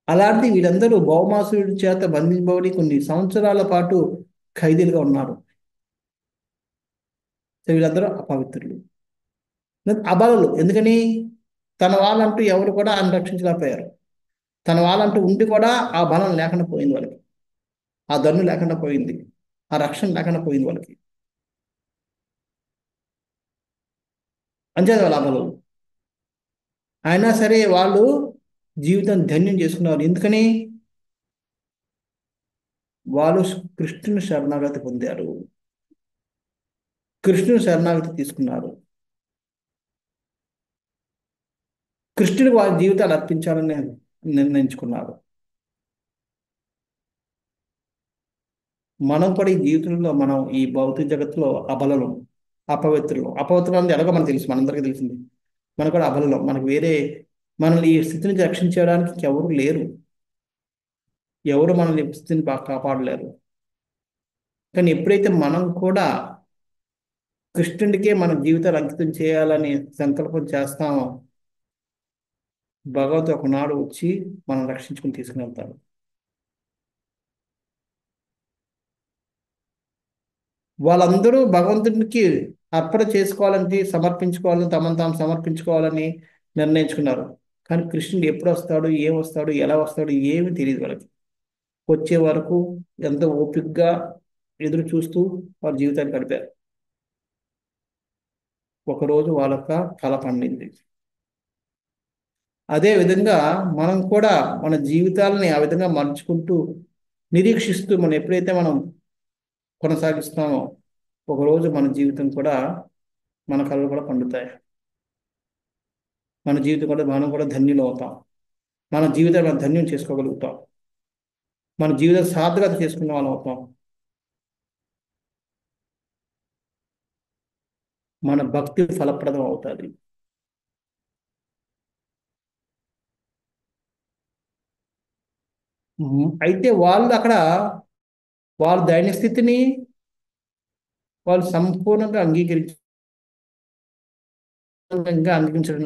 అలాంటి వీళ్ళందరూ భౌమాసురుడి చేత బంధింపబడి కొన్ని సంవత్సరాల పాటు ఖైదీలుగా ఉన్నారు. వీళ్ళందరూ అపవిత్రులు, అబలలు. ఎందుకని, తన వాళ్ళంటూ ఎవరు కూడా ఆయన రక్షించలేకపోయారు. తన వాళ్ళంటూ ఉండి కూడా ఆ బలం లేకుండా పోయింది వాళ్ళకి, ఆ దన్ను లేకుండా పోయింది, ఆ రక్షణ లేకుండా పోయింది వాళ్ళకి. అంతే వాళ్ళ అబలలు. అయినా సరే వాళ్ళు జీవితం ధన్యం చేసుకున్నారు. ఎందుకని, వాళ్ళు కృష్ణుని శరణాగతి పొందారు, కృష్ణుని శరణాగతి తీసుకున్నారు, కృష్ణుడికి వారి జీవితాలు అర్పించాలని నిర్ణయించుకున్నారు. మనం కూడా ఈ జీవితంలో మనం ఈ భౌతిక జగత్తులో అబలలు, అపవిత్రులు అంటే ఎలాగో మనకు తెలుసు, మనందరికీ తెలిసింది. మనం కూడా అబలలో, మనకు వేరే మనల్ని ఈ స్థితి నుంచి రక్షించడానికి ఎవరు లేరు, ఎవరు మనల్ని ఈ స్థితిని బాగా కాపాడలేరు. కానీ ఎప్పుడైతే మనం కూడా కృష్ణుడికే మన జీవితాలు అంకితం చేయాలని సంకల్పం చేస్తామో, భగవంతుడు ఒకనాడు వచ్చి మనం రక్షించుకుని తీసుకుని వెళ్తాడు. వాళ్ళందరూ భగవంతుడికి అర్పణ చేసుకోవాలని సమర్పించుకోవాలని తమను తాము సమర్పించుకోవాలని నిర్ణయించుకున్నారు. కానీ కృష్ణుడు ఎప్పుడు వస్తాడు, ఏం వస్తాడు, ఎలా వస్తాడు ఏమీ తెలియదు వాళ్ళకి. వచ్చే వరకు ఎంతో ఓపికగా ఎదురు చూస్తూ వాళ్ళ జీవితాన్ని గడిపారు. ఒకరోజు వాళ్ళ యొక్క కల పండింది. అదే విధంగా మనం కూడా మన జీవితాలని ఆ విధంగా మలుచుకుంటూ నిరీక్షిస్తూ మనం ఎప్పుడైతే మనం కొనసాగిస్తామో ఒకరోజు మన జీవితం కూడా మన కళలు కూడా పండుతాయి. మన జీవితం కూడా మనం కూడా ధన్యులు అవుతాం. మన జీవితాన్ని మనం ధన్యం చేసుకోగలుగుతాం. మన జీవితం సార్థకత చేసుకునే వాళ్ళం అవుతాం. మన భక్తి ఫలప్రదం అవుతుంది. అయితే వాళ్ళు అక్కడ వాళ్ళ దైన్య స్థితిని వాళ్ళు సంపూర్ణంగా అంగీకరించడం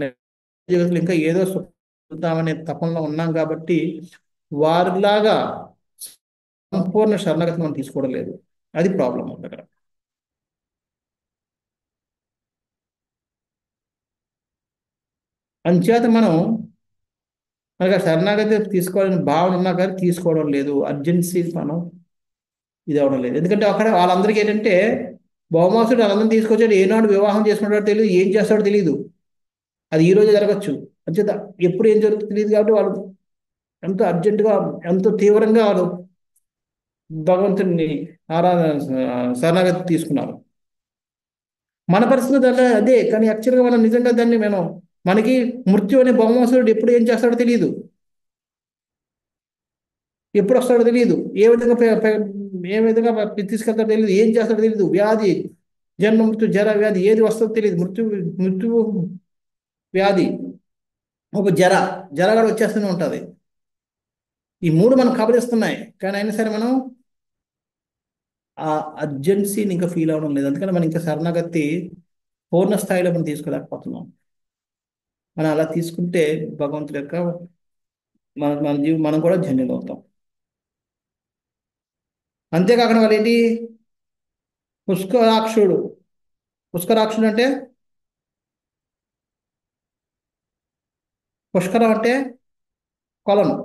లేదు. జీవితంలో ఇంకా ఏదో చూద్దామనే తపంలో ఉన్నాం కాబట్టి వారిలాగా సంపూర్ణ శరణాగతి మనం తీసుకోవడం లేదు. అది ప్రాబ్లం అక్కడ. అంచేత మనకు శరణాగతి తీసుకోవాలని భావన ఉన్నా కానీ తీసుకోవడం లేదు. అర్జెన్సీ మనం ఇది అవడం లేదు. ఎందుకంటే అక్కడ వాళ్ళందరికీ ఏంటంటే భౌమాసుడు వాళ్ళందరినీ తీసుకొచ్చాడు. ఏనాడు వివాహం చేసుకున్నాడో తెలియదు, ఏం చేస్తాడో తెలియదు. అది ఈ రోజు జరగచ్చు. అంచేత ఎప్పుడు ఏం జరుగుతుందో తెలియదు కాబట్టి వాళ్ళు ఎంతో అర్జెంటుగా ఎంతో తీవ్రంగా వాళ్ళు భగవంతుడిని శరణాగతి తీసుకున్నారు. మన పరిస్థితి అదే. కానీ యాక్చువల్గా మనం నిజంగా దాన్ని మనకి మృత్యు అనే భౌమాసురుడు ఎప్పుడు ఏం చేస్తాడో తెలియదు, ఎప్పుడు వస్తాడో తెలియదు, ఏ విధంగా తీసుకెళ్తాడో తెలియదు, ఏం చేస్తాడో తెలియదు. వ్యాధి, జన్మ మృత్యు జర వ్యాధి ఏది వస్తుందో తెలియదు. మృత్యు వ్యాధి ఒక జర కూడా వచ్చేస్తూనే ఉంటుంది. ఈ మూడు మనం కబలిస్తున్నాయి. కానీ అయినా సరే మనం ఆ అర్జెన్సీని ఇంకా ఫీల్ అవ్వడం లేదు. అందుకని మనం ఇంకా శరణాగతి పూర్ణ స్థాయిలో మనం తీసుకోలేకపోతున్నాం. మనం అలా తీసుకుంటే భగవంతుడి యొక్క మనం కూడా ధన్యులు అవుతాం. అంతేకాకుండా వాళ్ళు ఏంటి, పుష్కరాక్షుడు అంటే పుష్కరం అంటే కొలను,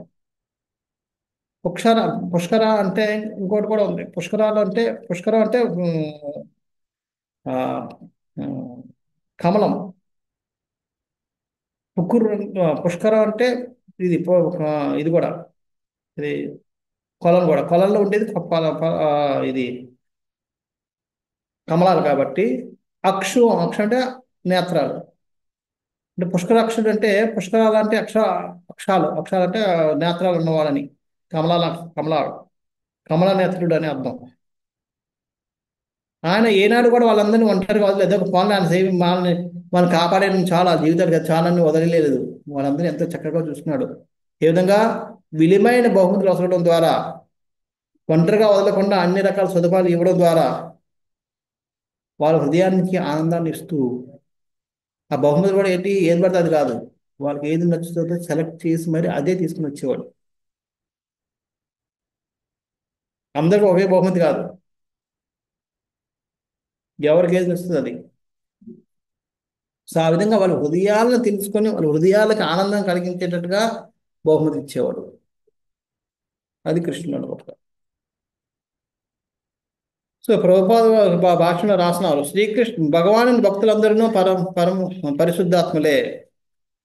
పుష్కర అంటే ఇంకోటి కూడా ఉంది. పుష్కరం అంటే కమలం. పుష్కరం అంటే ఇది ఇది కూడా ఇది కొలను కూడా. కొలంలో ఉండేది ఇది కమలాలు కాబట్టి అక్షు అంటే నేత్రాలు. అంటే పుష్కరాక్షుడు అంటే పుష్కరాలు అంటే అక్షాలు అంటే నేత్రాలు ఉన్నవాళ్ళని. కమల నేత్రుడు అని అర్థం. ఆయన ఏనాడు కూడా వాళ్ళందరినీ ఒంటరిగా వదలలేదు. ఒక పాలన ఆయన సేవ మనం కాపాడే చాలా జీవితాలు చాలా వదలలేదు. వాళ్ళందరినీ ఎంతో చక్కగా చూస్తున్నాడు. ఏ విధంగా విలువైన బహుమతులు వసలడం ద్వారా, ఒంటరిగా వదలకుండా అన్ని రకాల సదుపాయాలు ఇవ్వడం ద్వారా వాళ్ళ హృదయానికి ఆనందాన్ని ఇస్తూ, ఆ బహుమతి కూడా ఏది పడితే అది కాదు, వాళ్ళకి ఏది నచ్చుతుందో సెలెక్ట్ చేసి మరి అదే తీసుకుని వచ్చేవాడు. అందరికీ ఒకే బహుమతి కాదు, ఎవరికి ఏది నచ్చుతుంది అది. సో ఆ విధంగా వాళ్ళ హృదయాలను తెలుసుకొని వాళ్ళ హృదయాలకు ఆనందం కలిగించేటట్టుగా బహుమతి ఇచ్చేవాడు. అది కృష్ణుడు అనుకుంటా. సో ప్రభుపాద భాషలో రాసినారు, శ్రీకృష్ణ భగవాను భక్తులందరూ పరిశుద్ధాత్మలే.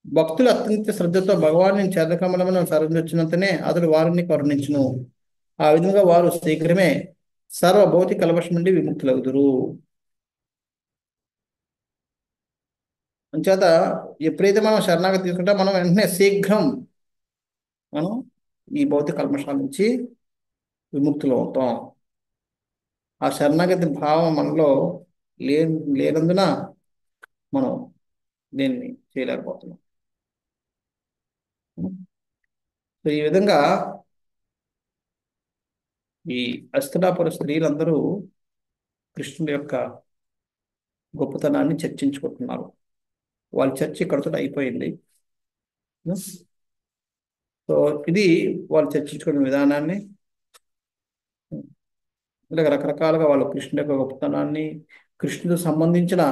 భక్తులు అత్యంత శ్రద్ధతో భగవాను చరణకమలమును శరణొచ్చినంతనే అతడు వారిని కరుణించును. ఆ విధంగా వారు శీఘ్రమే సర్వ భౌతిక కల్మషం నుండి విముక్తులవుదురు. అంచేత ఎప్పుడైతే మనం శరణాగతి తీసుకుంటే మనం వెంటనే శీఘ్రం మనం ఈ భౌతిక కల్మషాల నుంచి విముక్తులు అవుతాం. ఆ శరణాగతి భావం మనలో లేనందున మనం దీన్ని చేయలేకపోతున్నాం. సో ఈ విధంగా ఈ హస్తినాపుర స్త్రీలందరూ కృష్ణుడి యొక్క గొప్పతనాన్ని చర్చించుకుంటున్నారు. వాళ్ళ చర్చ ఇక్కడతో అయిపోయింది. సో ఇది వాళ్ళు చర్చించుకునే విధానాన్ని ఇలా రకరకాలుగా వాళ్ళు కృష్ణుడి యొక్క గొప్పతనాన్ని, కృష్ణుడికి సంబంధించిన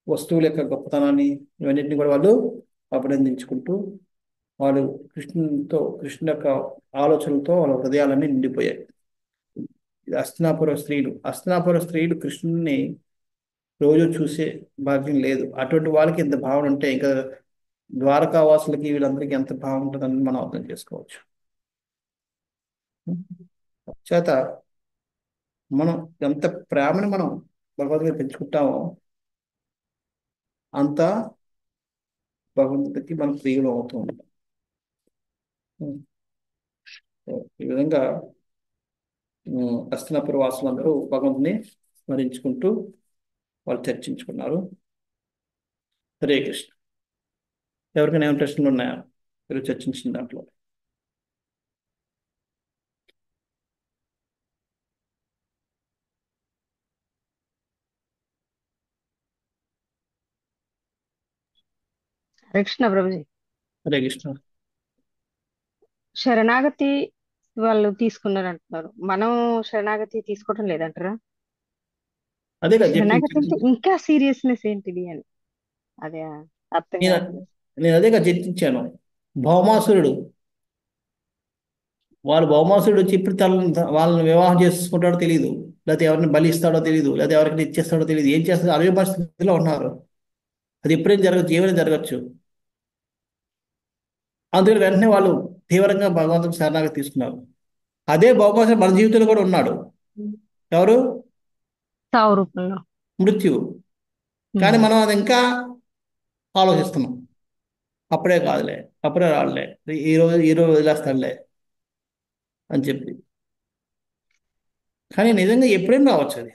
వస్తువుల యొక్క గొప్పతనాన్ని, ఇవన్నింటినీ కూడా వాళ్ళు అభినందించుకుంటూ వాళ్ళు కృష్ణుడి యొక్క ఆలోచనలతో వాళ్ళ హృదయాలన్నీ నిండిపోయాయి. ఇది హస్తినాపుర స్త్రీలు కృష్ణుడిని రోజు చూసే భాగ్యం లేదు. అటువంటి వాళ్ళకి ఇంత భావన ఉంటే ఇంకా ద్వారకావాసులకి వీళ్ళందరికీ ఎంత భావం ఉంటుందని మనం అర్థం చేసుకోవచ్చు. చేత మనం ఎంత ప్రేమని మనం భగవద్గీత పెంచుకుంటామో అంత భగవంతుడికి మనం ప్రియులు అవుతూ ఉంటాం. ఈ విధంగా హస్తినాపుర వాసులందరూ భగవంతుని స్మరించుకుంటూ వాళ్ళు చర్చించుకున్నారు. హరే కృష్ణ. ఎవరికైనా ఏమైనా ప్రశ్నలు ఉన్నాయా మీరు చర్చించిన దాంట్లో? హరే కృష్ణ ప్రభుజీ. హరే కృష్ణ. శరణాగతి వాళ్ళు తీసుకున్నారు అంటున్నారు, మనం శరణాగతి తీసుకోవటం లేదంటారా? అదే కదా శరణాగతి అంటే ఇంకా సీరియస్నెస్ ఏంటిది అని అదే అర్థం నేను కావట్లేదు. నేను అదే కదా చర్చించాను. భౌమాసురుడు భౌమాసురుడు వచ్చి ఇప్పుడు వాళ్ళని వివాహం చేసుకుంటాడో తెలియదు, లేకపోతే ఎవరిని బలి ఇస్తాడో తెలియదు, లేకపోతే ఎవరికైనా ఇచ్చేస్తాడో తెలియదు, ఏం చేస్తాడో అదే పరిస్థితిలో ఉన్నారు. అది ఎప్పుడేం జరగచ్చు, ఏమైనా జరగచ్చు. అందుకని వెంటనే వాళ్ళు తీవ్రంగా భగవంతుని శరణాగతి తీసుకున్నారు. అదే భౌమాసురుడు మన జీవితంలో కూడా ఉన్నాడు. ఎవరు? సావు రూపంలో మృత్యువు. కానీ మనం అది ఇంకా ఆలోచిస్తున్నాం. అప్పుడే కాదులే, అప్పుడే రాదులే, ఈ రోజు వదిలేస్తాడులే అని చెప్పి. కానీ నిజంగా ఎప్పుడైనా రావచ్చు. అది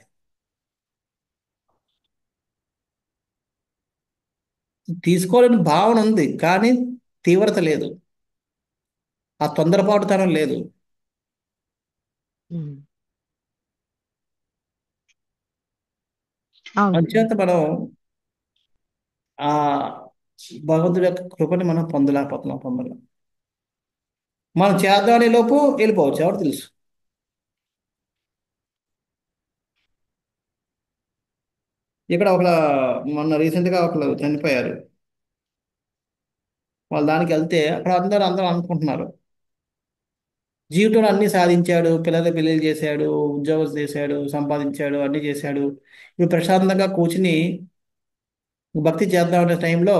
తీసుకోవాలని భావన ఉంది, కానీ తీవ్రత లేదు, ఆ తొందరపాటుతనం లేదు. అవును. అంచేత మనం ఆ భగవంతుడి యొక్క కృపని మనం పొందలేం. మనం చేద్దామనే లోపు వెళ్ళిపోవచ్చు, ఎవరు తెలుసు. ఇక్కడ మొన్న రీసెంట్గా ఒకరు చనిపోయారు. వాళ్ళు దానికి వెళ్తే అక్కడ అందరూ అనుకుంటున్నారు జీవితంలో అన్ని సాధించాడు, పెళ్ళిళ్ళు చేశాడు, ఉద్యోగం చేశాడు, సంపాదించాడు, అన్ని చేశాడు, ఇప్పుడు ప్రశాంతంగా కూర్చుని భక్తి చేద్దామనే టైంలో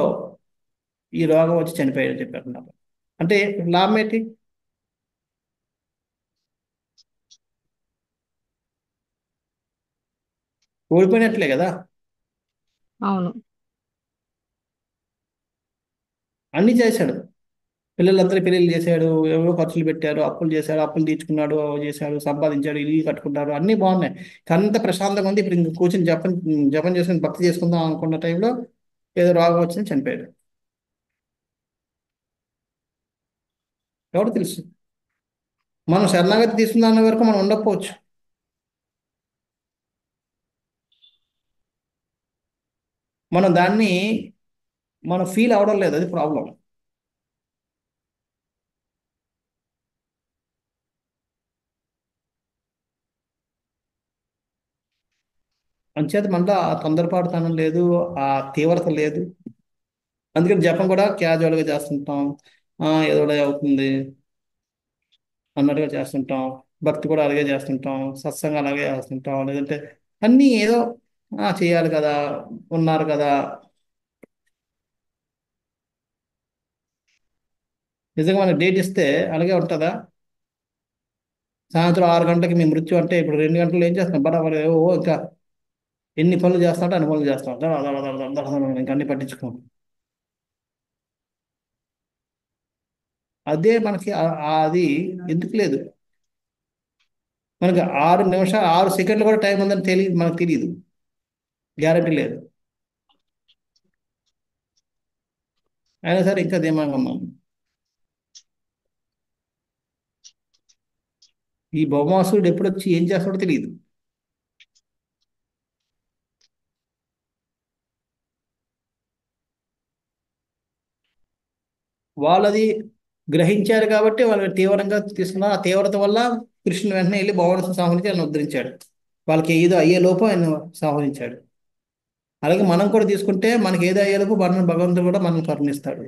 ఈ రోగం వచ్చి చనిపోయాడు చెప్పారు నాకు. అంటే లాభం ఏంటి? ఓడిపోయినట్లే కదా. అవును. అన్ని చేశాడు, పిల్లలందరూ పెళ్ళిళ్ళు చేశాడు, ఎవరో ఖర్చులు పెట్టారు, అప్పులు చేశాడు, అప్పులు తీర్చుకున్నాడు, అవి చేశాడు, సంపాదించాడు, ఇల్లు కట్టుకున్నాడు, అన్నీ బాగున్నాయి. కానీ అంత ప్రశాంతంగా ఉంది. ఇప్పుడు ఇంక కూర్చొని జపం జపం చేసుకుని భక్తి చేసుకుందాం అనుకున్న టైంలో ఏదో రోగం వచ్చింది, చనిపోయాడు. ఎవరు తెలుసు. మనం శరణాగతి తీసుకున్న వరకు మనం ఉండకపోవచ్చు. మనం ఫీల్ అవడం లేదు, అది ప్రాబ్లం. అంచేత మనలో ఆ తొందరపాటుతనం లేదు, ఆ తీవ్రత లేదు. అందుకని జపం కూడా క్యాజువల్గా చేస్తుంటాం, ఏదో ఒకటి అవుతుంది అన్నట్టుగా చేస్తుంటాం. భక్తి కూడా అలాగే చేస్తుంటాం, సత్సంగం అలాగే చేస్తుంటాం. లేదంటే అన్నీ ఏదో చేయాలి కదా, ఉన్నారు కదా. నిజంగా మనకి డేట్ ఇస్తే అలాగే ఉంటుందా? సాయంత్రం 6 గంటలకి మీ మృత్యు అంటే ఇప్పుడు 2 గంటలు ఏం చేస్తాం? బరాబర్ ఇంకా ఎన్ని పనులు చేస్తామంటే అన్ని పనులు చేస్తాం, ఇంకా అన్ని పట్టించుకోం. అదే మనకి అది ఎందుకు లేదు. మనకి 6 నిమిషాలు 6 సెకండ్లు కూడా టైం ఉందని మనకు తెలియదు, గ్యారంటీ లేదు. అయినా సరే ఇంకా ధీమాగా ఉన్నాం. ఈ భౌమాసురుడు ఎప్పుడొచ్చి ఏం చేస్తాడో తెలియదు. వాళ్ళది గ్రహించారు కాబట్టి వాళ్ళు తీవ్రంగా తీసుకున్నారు. ఆ తీవ్రత వల్ల కృష్ణుడు వెంటనే వెళ్ళి భగవంతుని సంహరించి ఆయన ఉద్ధరించాడు. వాళ్ళకి ఏదో అయ్యే లోపు ఆయన సంహరించాడు. అలాగే మనం కూడా తీసుకుంటే మనకి ఏదో అయ్యే లోపు మన భగవంతుడు కూడా మనం కరుణిస్తాడు.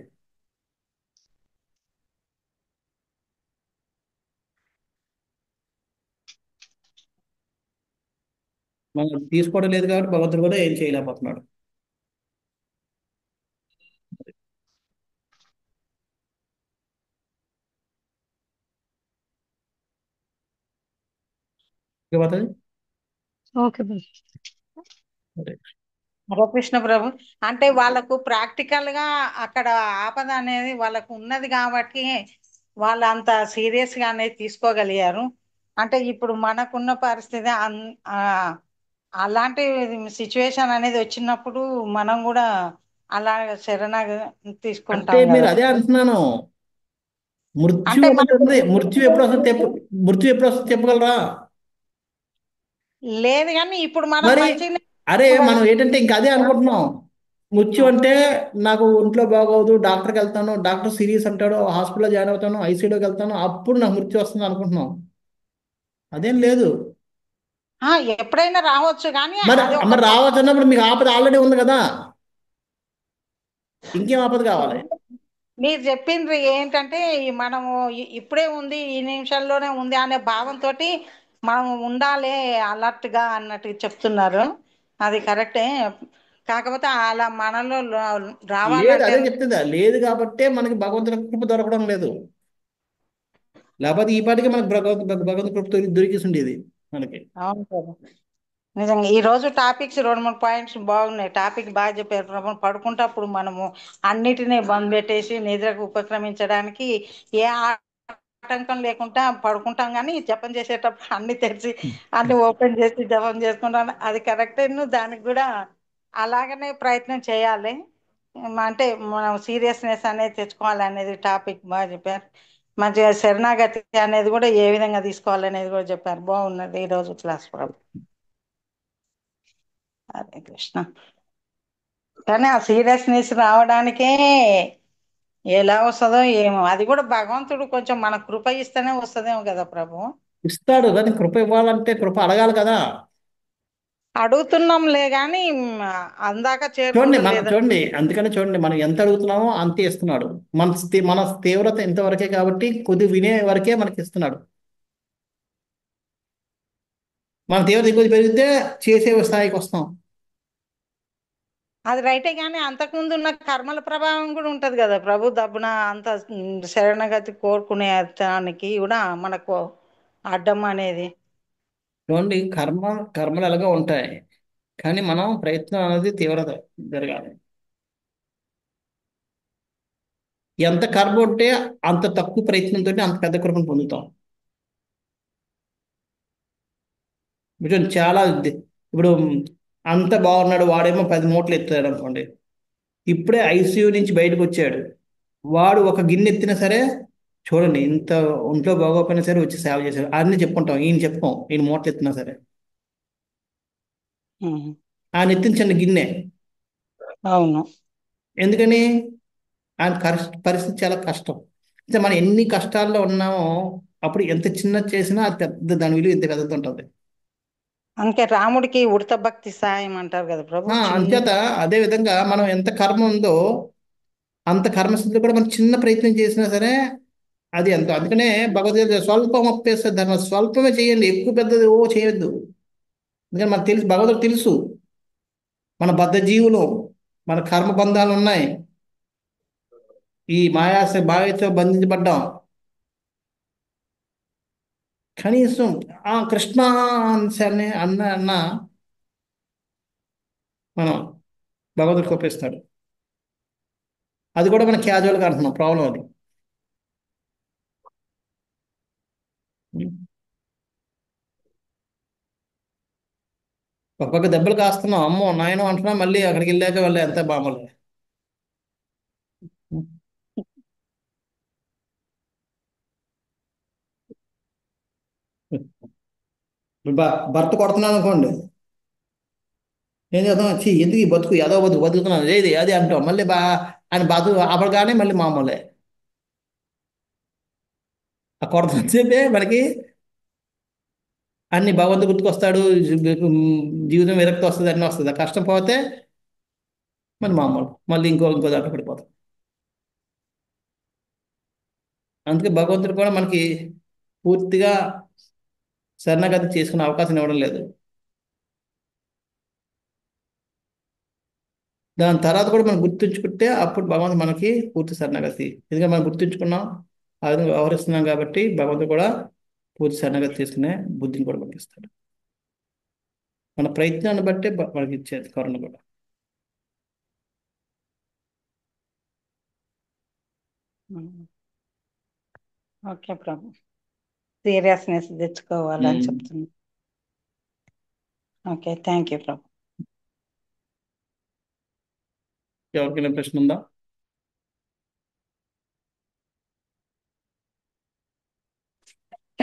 మనం తీసుకోవడం లేదు కాబట్టి భగవంతుడు కూడా ఏం చేయలేకపోతున్నాడు. ఓకే మాతాజీ? ఓకే బాబు. సరే. హరే కృష్ణ ప్రభు. అంటే వాళ్ళకు ప్రాక్టికల్ గా అక్కడ ఆపద అనేది వాళ్ళకు ఉన్నది కాబట్టి వాళ్ళు అంత సీరియస్ గా అనేది తీసుకోగలిగారు. అంటే ఇప్పుడు మనకున్న పరిస్థితి అలాంటి సిచ్యువేషన్ అనేది వచ్చినప్పుడు మనం కూడా అలా శరణాగతి అంటే తీసుకుంటాం మీరు కదా అదే ప్రభు. అంటున్నాను. మృత్యు అంటే అనేది మనకు ఉంది. మృత్యు ఎప్పుడు వస్తుంది చెప్పగలరా? లేదు కానీ ఇప్పుడు మనం మరి మంచిగా అరే మనం ఏంటంటే ఇంకా అదే అనుకుంటున్నాం. మృత్యు అంటే నాకు ఒంట్లో బాగోదు, డాక్టర్కి వెళ్తాను, డాక్టర్ సీరియస్ అంటాడు, హాస్పిటల్లో జాయిన్ అవుతాను, ఐసీయూలోకి వెళ్తాను, అప్పుడు నాకు మృత్యు వస్తుంది అనుకుంటున్నాం. అదేం లేదు. ఆ, ఎప్పుడైనా రావచ్చు కానీ మరి అది ఒక మరి రావచ్చు అన్నప్పుడు మీకు ఆపద ఆల్రెడీ ఉంది కదా, ఇంకేం ఆపద కావాలి? మీరు చెప్పిండ్రు ఏంటంటే మనము ఇప్పుడే ఉంది ఈ నిమిషాల్లోనే ఉంది అనే భావంతో మనం ఉండాలి అలర్ట్ గా అన్నట్టు చెప్తున్నారు. అది కరెక్టే. కాకపోతే అలా మనలో లేదు, రావాలంటే అదే చెప్తుందా, లేదు కాబట్టే మనకి భగవంతుని కృప దొరకడం లేదు. లేకపోతే ఈ పాటికి మనకు భగవంతుని కృప దొరికేసి ఉండేది మనకి. అవును కదా. నిజంగా ఈ రోజు టాపిక్స్ 2-3 పాయింట్స్ బాగున్నాయి. టాపిక్ బాగా చెప్పారు ప్రభు. పడుకుంటప్పుడు మనము అన్నిటినీ బంద్ పెట్టేసి నిద్రకు ఉపక్రమించడానికి ఏ ఆటంకం లేకుండా పడుకుంటాం, కానీ జపం చేసేటప్పుడు అన్ని తెరిచి అన్ని ఓపెన్ చేసి జపం చేసుకుంటాం. అది కరెక్టే. దానికి కూడా అలాగనే ప్రయత్నం చేయాలి. అంటే మనం సీరియస్నెస్ అనేది తెచ్చుకోవాలి అనేది టాపిక్ బాగా చెప్పారు. మంచిగా శరణాగతి అనేది కూడా ఏ విధంగా తీసుకోవాలనేది కూడా చెప్పారు. బాగున్నది ఈ రోజు క్లాస్ ప్రభు. హరే కృష్ణ. కానీ ఆ సీరియస్నెస్ రావడానికే ఎలా వస్తుందో ఏమో, అది కూడా భగవంతుడు కొంచెం మన కృప ఇస్తేనే వస్తుందేమో కదా ప్రభు. ఇస్తాడు, కానీ కృప ఇవ్వాలంటే కృప అడగాలి కదా. అడుగుతున్నాంలే కానీ అందాక చూడండి చేరుకుంటలేదు. చూడండి, అందుకని చూడండి, మనం ఎంత అడుగుతున్నామో అంతే ఇస్తున్నాడు. మన తీవ్రత ఇంతవరకే కాబట్టి కొద్ది వినే వరకే మనకి ఇస్తున్నాడు. మన తీవ్రత ఇంకొద్ది పెరిగితే చేసే స్థాయికి వస్తాం. అది రైటే, కానీ అంతకుముందు ఉన్న కర్మల ప్రభావం కూడా ఉంటది కదా ప్రభు. దబ్బున అంత శరణగతి కోరుకునే దానికి కూడా మనకు అడ్డం అనేది. చూడండి, కర్మలు ఎలాగో ఉంటాయి, కానీ మనం ప్రయత్నం అనేది తీవ్రత జరగాలి. ఎంత కర్మ ఉంటే అంత తక్కువ ప్రయత్నంతో అంత పెద్ద కృపను పొందుతాం. చూడండి, ఇప్పుడు అంత బాగున్నాడు, వాడేమో 10 మూటలు ఎత్తాడు అనుకోండి, ఇప్పుడే ఐసీయూ నుంచి బయటకు వచ్చాడు, వాడు ఒక గిన్నె ఎత్తినా సరే, చూడండి, ఇంత ఒంట్లో బాగోకపోయినా సరే వచ్చి సేవ చేశాడు అన్ని చెప్పుకుంటాం. ఈయన చెప్పుకోం, ఈయన మూటలు ఎత్తినా సరే. ఆయన ఎత్తిన చిన్న గిన్నె. అవును. ఎందుకని? ఆయన పరిస్థితి చాలా కష్టం. అంటే మనం ఎన్ని కష్టాల్లో ఉన్నామో అప్పుడు ఎంత చిన్న చేసినా అది పెద్ద, దాని విలువ ఇంత పెద్దది ఉంటుంది. అందుకే రాముడికి ఉడత భక్తి సాయం అంటారు కదా ప్రభు. అంచేత అదే విధంగా మనం ఎంత కర్మ ఉందో అంత కర్మస్థితిలో కూడా మనం చిన్న ప్రయత్నం చేసినా సరే అది ఎంతో. అందుకనే భగవద్గీత స్వల్పం అప్పేస్తే ధర్మ, స్వల్పమే చేయండి, ఎక్కువ పెద్దది చేయొద్దు. ఎందుకంటే మనకు తెలుసు, భగవద్గీత తెలుసు మన బద్ధ జీవులు, మన కర్మ బంధాలు ఉన్నాయి, ఈ మాయతో బంధించబడ్డాం. కనీసం కృష్ణ అంశాన్ని అన్న మనం భగవద్గీత కోపిస్తాడు. అది కూడా మనం క్యాజువల్గా అంటున్నాం, ప్రాబ్లం అది. ఒక పక్క దెబ్బలు కాస్తున్నాం, అమ్మో నాయనో అంటున్నాం, మళ్ళీ అక్కడికి వెళ్ళాక వాళ్ళు ఎంత బామలే. భర్త కొడుతున్నాను అనుకోండి, ఏం చేద్దాం, వచ్చి ఎందుకు ఈ బతుకు, ఏదో బతుకుతున్నాను ఏది అది అంటాం, మళ్ళీ ఆయన బతుకు ఆపడగానే మళ్ళీ మామూలే. ఆ కొడుతున్న సేపే మనకి అన్ని భగవంతుడు గుర్తుకొస్తాడు, జీవితం విరక్తి వస్తుంది, అన్నీ వస్తుంది. ఆ కష్టం పోతే మరి మామూలు మళ్ళీ ఇంకో దాంట్లో పడిపోతాం. అందుకే భగవంతుడు కూడా మనకి పూర్తిగా శరణాగతి చేసుకునే అవకాశం ఇవ్వడం లేదు. దాని తర్వాత కూడా మనం గుర్తుంచుకుంటే అప్పుడు భగవంతుడు మనకి పూర్తి శరణాగతి. ఎందుకంటే మనం గుర్తుంచుకున్నాం, ఆ విధంగా వ్యవహరిస్తున్నాం కాబట్టి భగవంతుడు కూడా పూర్తి శరణాగతి తీసుకునే బుద్ధిని కూడా మనకి ఇస్తాడు. మన ప్రయత్నాన్ని బట్టే మనకి ఇచ్చేది కరుణ కూడా. ఓకే ప్రభు, సీరియస్నెస్ తెచ్చుకోవాలని ఉమ్. చెప్తుంది. ఓకే, థ్యాంక్ యూ ప్రభు. ఎవరికైనా ప్రశ్న ఉందా?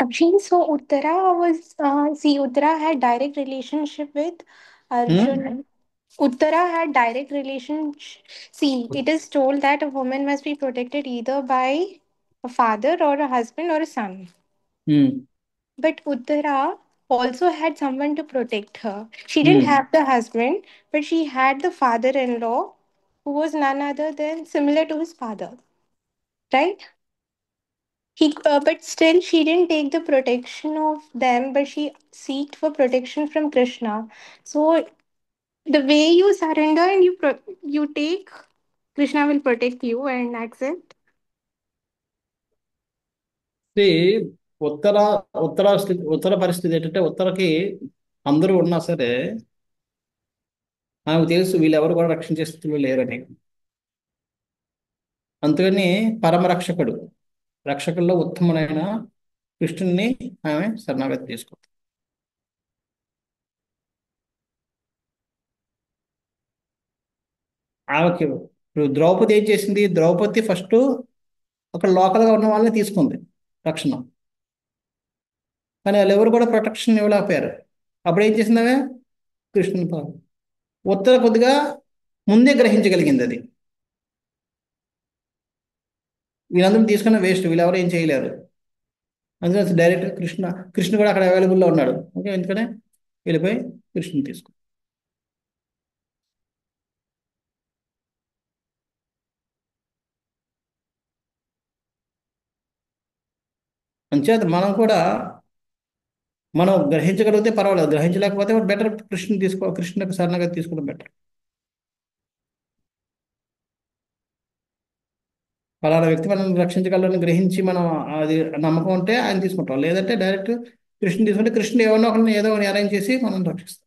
Abhi, so Uttara had direct relationship with Arjun. Uttara had direct relationship. See, it is told that a woman must be protected either by a father or a husband or a son. Um. But Uttara also had someone to protect her. She didn't have the husband, but she had the father-in-law who was none other than similar to his father, right? But still, she didn't take the protection of them, but she seeked for protection from Krishna. So the way you surrender and you take, Krishna will protect you and accept. See, ఉత్తర ఉత్తర పరిస్థితి ఏంటంటే, ఉత్తరకి అందరూ ఉన్నా సరే ఆమెకు తెలుసు వీళ్ళెవరు కూడా రక్షించే స్థితిలో లేరని. అందుకని పరమరక్షకుడు, రక్షకుల్లో ఉత్తముడైన కృష్ణుని ఆమె శరణాగతి తీసుకుంది. ఆమెకి ఇప్పుడు ద్రౌపది ఏం చేసింది? ద్రౌపది ఫస్ట్ ఒక లోకల్గా ఉన్న వాళ్ళని తీసుకుంది రక్షణ, కానీ వాళ్ళు ఎవరు కూడా ప్రొటెక్షన్ ఇవ్వలేకపోయారు. అప్పుడు ఏం చేసింది ఆమె? కృష్ణుని ఉత్తర కొద్దిగా ముందే గ్రహించగలిగింది అది. వీళ్ళందరూ తీసుకున్న వేస్ట్, వీళ్ళెవరు ఏం చేయలేరు. అందుకని డైరెక్ట్ కృష్ణ కూడా అక్కడ అవైలబుల్లో ఉన్నాడు. ఓకే, ఎందుకనే వెళ్ళిపోయి కృష్ణుని తీసుకు. అంచేత మనం గ్రహించగలిగితే పర్వాలేదు, గ్రహించలేకపోతే బెటర్ కృష్ణునికి శరణాగతి తీసుకోవడం బెటర్. పలానా వ్యక్తి మనల్ని రక్షించగలని గ్రహించి మనం అది నమ్మకం ఉంటే ఆయన తీసుకుంటాం, లేదంటే డైరెక్ట్ కృష్ణుని తీసుకుంటే కృష్ణుడు ఏదో ఒకరిని అరేంజ్ చేసి మనం రక్షిస్తాం.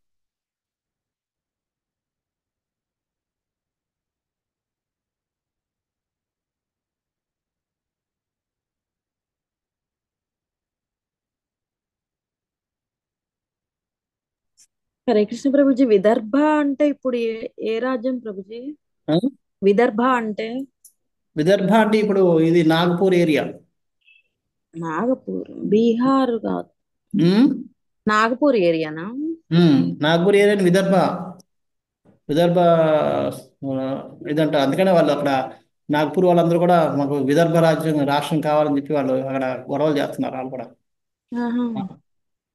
హరే కృష్ణ ప్రభుజీ, విదర్భ అంటే ఇప్పుడు ఏ రాజ్యం ప్రభుజీ? ఆ? విదర్భ అంటే ఇప్పుడు ఇది నాగపూర్ ఏరియా. నాగపూర్, బీహార్ కాదు, నాగపూర్ ఏరియానా? నాగపూర్ ఏరియా విదర్భ ఇదంట. అందుకనే వాళ్ళు అక్కడ నాగపూర్ వాళ్ళందరూ కూడా మాకు విదర్భ రాష్ట్రం కావాలని చెప్పి వాళ్ళు అక్కడ గొడవలు చేస్తున్నారు వాళ్ళు కూడా. ఆహా.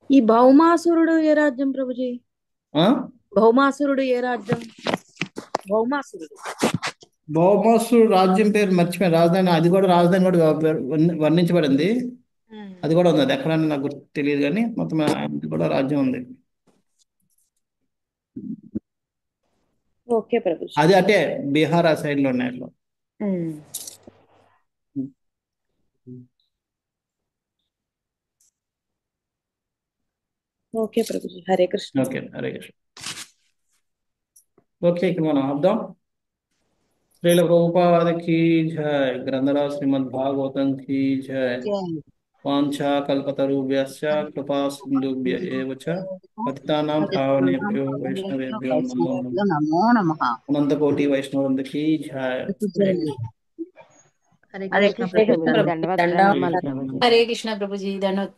ఈ భౌమాసురుడు ఏ రాజ్యం ప్రభుజీ? భౌమాసురుడు ఏ రాజ్యం? భౌమాసురుడు రాజ్యం పేరు మర్చిపోయాను. రాజధాని, అది కూడా రాజధాని కూడా వర్ణించబడింది. అది కూడా ఉంది, అది ఎక్కడన్నా నాకు గుర్తు తెలియదు, కానీ మొత్తం అది కూడా రాజ్యం ఉంది. ఓకే ప్రభుజీ. అది అంటే బీహార్ ఆ సైడ్ లో ఉన్నాయి అట్లా. Okay Prabhuji, Hare Krishna. Okay, Hare Krishna. Okay, ఇక్కడ మనం ఆపుదాం. శ్రీల ప్రభుపాదకి జయ. గ్రంథరాజ్ శ్రీమద్ భాగవతం కి జయ. వాంఛా కల్పతరుభ్యశ్చ కృపా సింధుభ్య ఏవ చ పతితానాం పావనేభ్యో వైష్ణవేభ్యో నమో నమః. అనంతకోటి వైష్ణవృందకి జయ. హరే కృష్ణ ప్రభుజీ, ధన్యవాదాలు. హరే కృష్ణ ప్రభుజీ, ధన్యవాదాలు.